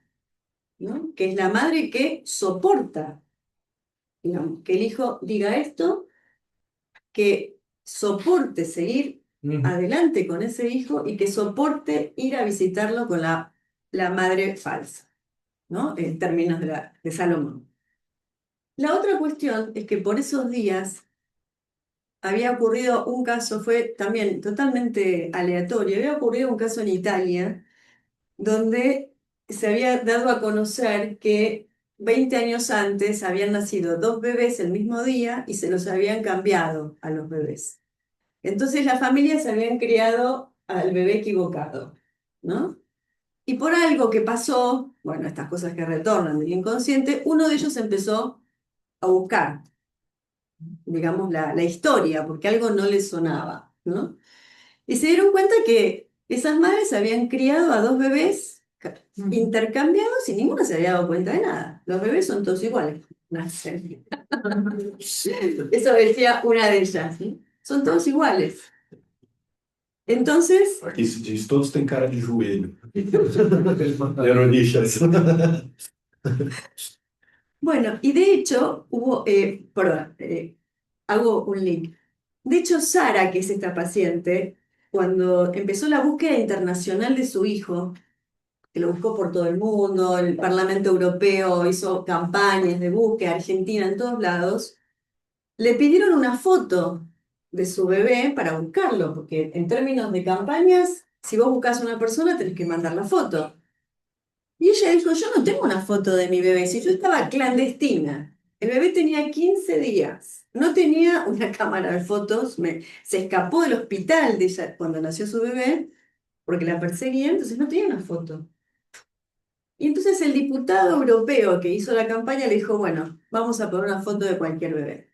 Speaker 2: ¿no? Que es la madre que soporta, digamos, que el hijo diga esto, que soporte seguir adelante con ese hijo y que soporte ir a visitarlo con la madre falsa, ¿no? En términos de Salomón. La otra cuestión es que por esos días había ocurrido un caso, fue también totalmente aleatorio, había ocurrido un caso en Italia donde se había dado a conocer que 20 años antes habían nacido 2 bebés el mismo día y se los habían cambiado a los bebés. Entonces las familias habían criado al bebé equivocado, ¿no? Y por algo que pasó, bueno, estas cosas que retornan del inconsciente, uno de ellos empezó a buscar, digamos, la historia, porque algo no les sonaba, ¿no? Y se dieron cuenta que esas madres habían criado a 2 bebés intercambiados y ninguna se había dado cuenta de nada. Los bebés son todos iguales. Nacen. Eso decía una de ellas, ¿sí? Son todos iguales. Entonces,
Speaker 1: Aqui se diz, todos têm cara de joelho. Ironías.
Speaker 2: bueno, y de hecho hubo, perdón, hago un link. De hecho, Sara, que es esta paciente, cuando empezó la búsqueda internacional de su hijo, que lo buscó por todo el mundo, el Parlamento Europeo hizo campañas de búsqueda, Argentina, en todos lados, le pidieron una foto de su bebé para buscarlo, porque en términos de campañas, si vos buscas a una persona, tenés que mandar la foto. Y ella dijo, yo no tengo una foto de mi bebé, si yo estaba clandestina. El bebé tenía 15 días, no tenía una cámara de fotos, se escapó del hospital de ella cuando nació su bebé, porque la perseguían, entonces no tenía una foto. Y entonces el diputado europeo que hizo la campaña le dijo, bueno, vamos a poner una foto de cualquier bebé.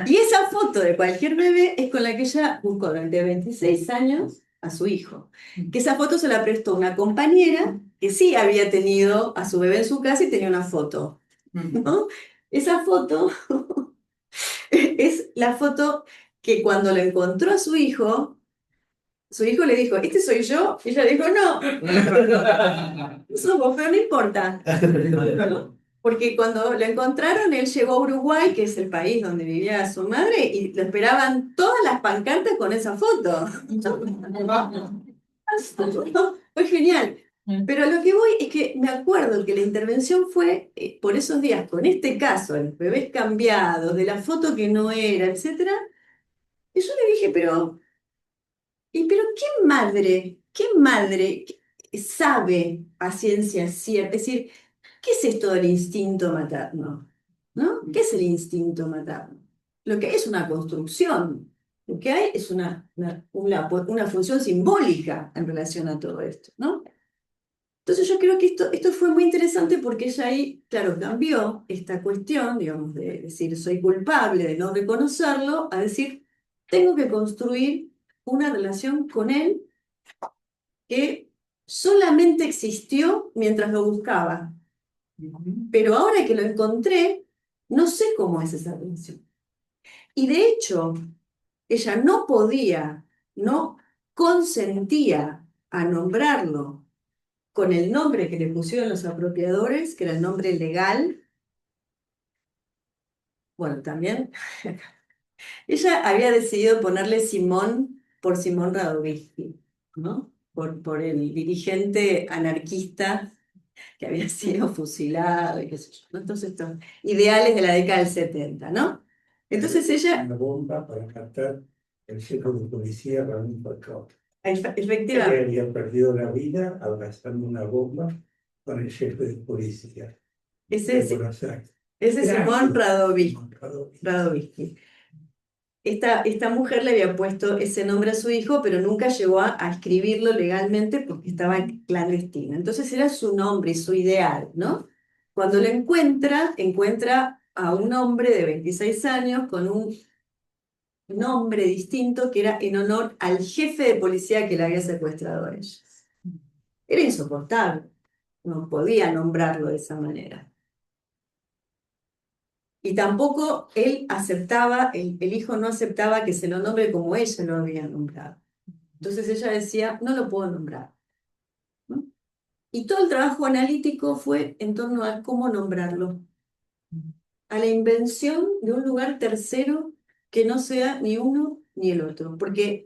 Speaker 2: Y esa foto de cualquier bebé es con la que ella buscó durante 26 años a su hijo. Que esa foto se la prestó una compañera que sí había tenido a su bebé en su casa y tenía una foto, ¿no? Esa foto es la foto que cuando lo encontró a su hijo le dijo, ¿este soy yo? Y ella dijo, no, somos, pero no importa. ¿No? Porque cuando lo encontraron, él llegó a Uruguay, que es el país donde vivía su madre, y lo esperaban todas las pancartas con esa foto. Fue genial. Pero a lo que voy es que me acuerdo que la intervención fue por esos días, con este caso, los bebés cambiados, de la foto que no era, etcétera. Y yo le dije, pero qué madre sabe a ciencia cierta? Es decir, ¿qué es esto del instinto materno? ¿No? ¿Qué es el instinto materno? Lo que hay es una construcción, lo que hay es una función simbólica en relación a todo esto, ¿no? Entonces yo creo que esto fue muy interesante porque ella ahí, claro, cambió esta cuestión, digamos, de decir soy culpable de no reconocerlo, a decir tengo que construir una relación con él que solamente existió mientras lo buscaba. Pero ahora que lo encontré, no sé cómo es esa relación. Y de hecho, ella no podía, no consentía a nombrarlo con el nombre que le pusieron los apropiadores, que era el nombre legal. Bueno, también ella había decidido ponerle Simón por Simón Radovisky, ¿no? Por el dirigente anarquista que había sido fusilado y qué sé yo, ¿no? Entonces, estos ideales de la década del 70, ¿no? Entonces ella,
Speaker 6: Una bomba para matar el jefe de policía Ramón Falcón. Él
Speaker 2: efectivamente,
Speaker 6: había perdido la vida abrazando una bomba con el jefe de policía
Speaker 2: ese
Speaker 6: de Buenos Aires.
Speaker 2: es Simón
Speaker 6: Radovisky.
Speaker 2: Radovisky. Esta mujer le había puesto ese nombre a su hijo, pero nunca llegó a escribirlo legalmente porque estaba clandestina. Entonces era su nombre y su ideal, ¿no? Cuando lo encuentra a un hombre de 26 años con un nombre distinto que era en honor al jefe de policía que le había secuestrado a ella. Era insoportable, no podía nombrarlo de esa manera. Y tampoco él aceptaba, el hijo no aceptaba que se lo nombre como ella lo había nombrado. Entonces ella decía, no lo puedo nombrar, ¿no? Y todo el trabajo analítico fue en torno a cómo nombrarlo, a la invención de un lugar tercero que no sea ni uno ni el otro, porque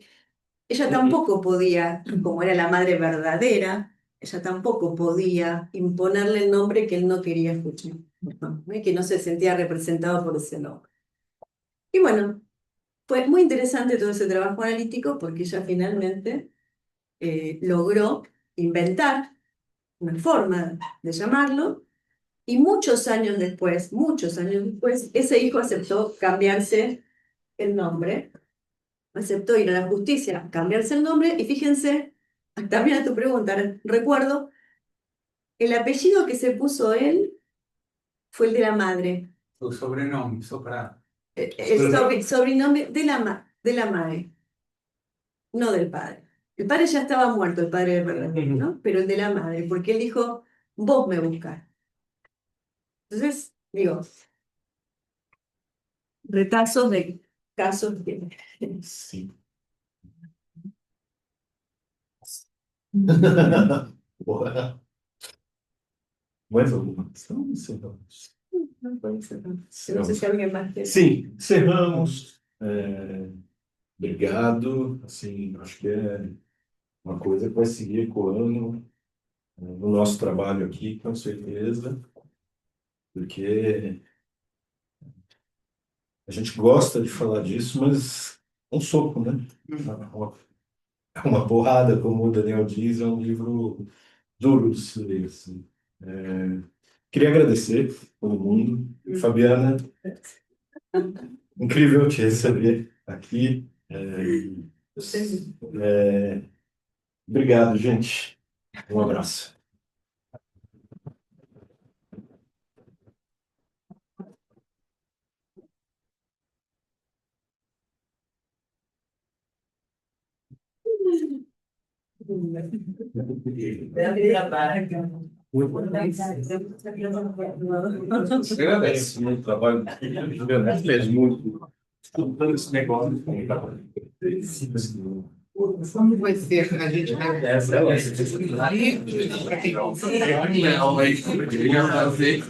Speaker 2: ella tampoco podía, como era la madre verdadera, ella tampoco podía imponerle el nombre que él no quería escuchar, ¿no? Y que no se sentía representado por ese nombre. Y bueno, fue muy interesante todo ese trabajo analítico porque ella finalmente logró inventar una forma de llamarlo y muchos años después, ese hijo aceptó cambiarse el nombre, aceptó ir a la justicia, cambiarse el nombre y fíjense, también a tu pregunta, recuerdo, el apellido que se puso él fue el de la madre,
Speaker 4: Su sobrenombre, Soprano.
Speaker 2: el sobrenombre de la madre, no del padre. El padre ya estaba muerto, el padre verdadero, ¿no? Pero el de la madre, porque él dijo, vos me buscás. Entonces, digo, retazos de casos que...
Speaker 1: Sí. Boa. Mais alguma questão? Encerramos.
Speaker 2: No sé si alguien más quiere.
Speaker 1: Sim, encerramos. Obrigado. Assim, acho que é uma coisa que vai seguir ecoando no nosso trabalho aqui, com certeza, porque a gente gosta de falar disso, mas um soco, né? Uma porrada, como o Daniel diz, é um livro duro de se ler, assim. Queria agradecer todo mundo. Fabiana, incrível te receber aqui. Obrigado, gente. Um abraço. Agradeço muito o trabalho. Agradeço muito. Escutando esse negócio.
Speaker 4: Como vai ser a gente vai fazer?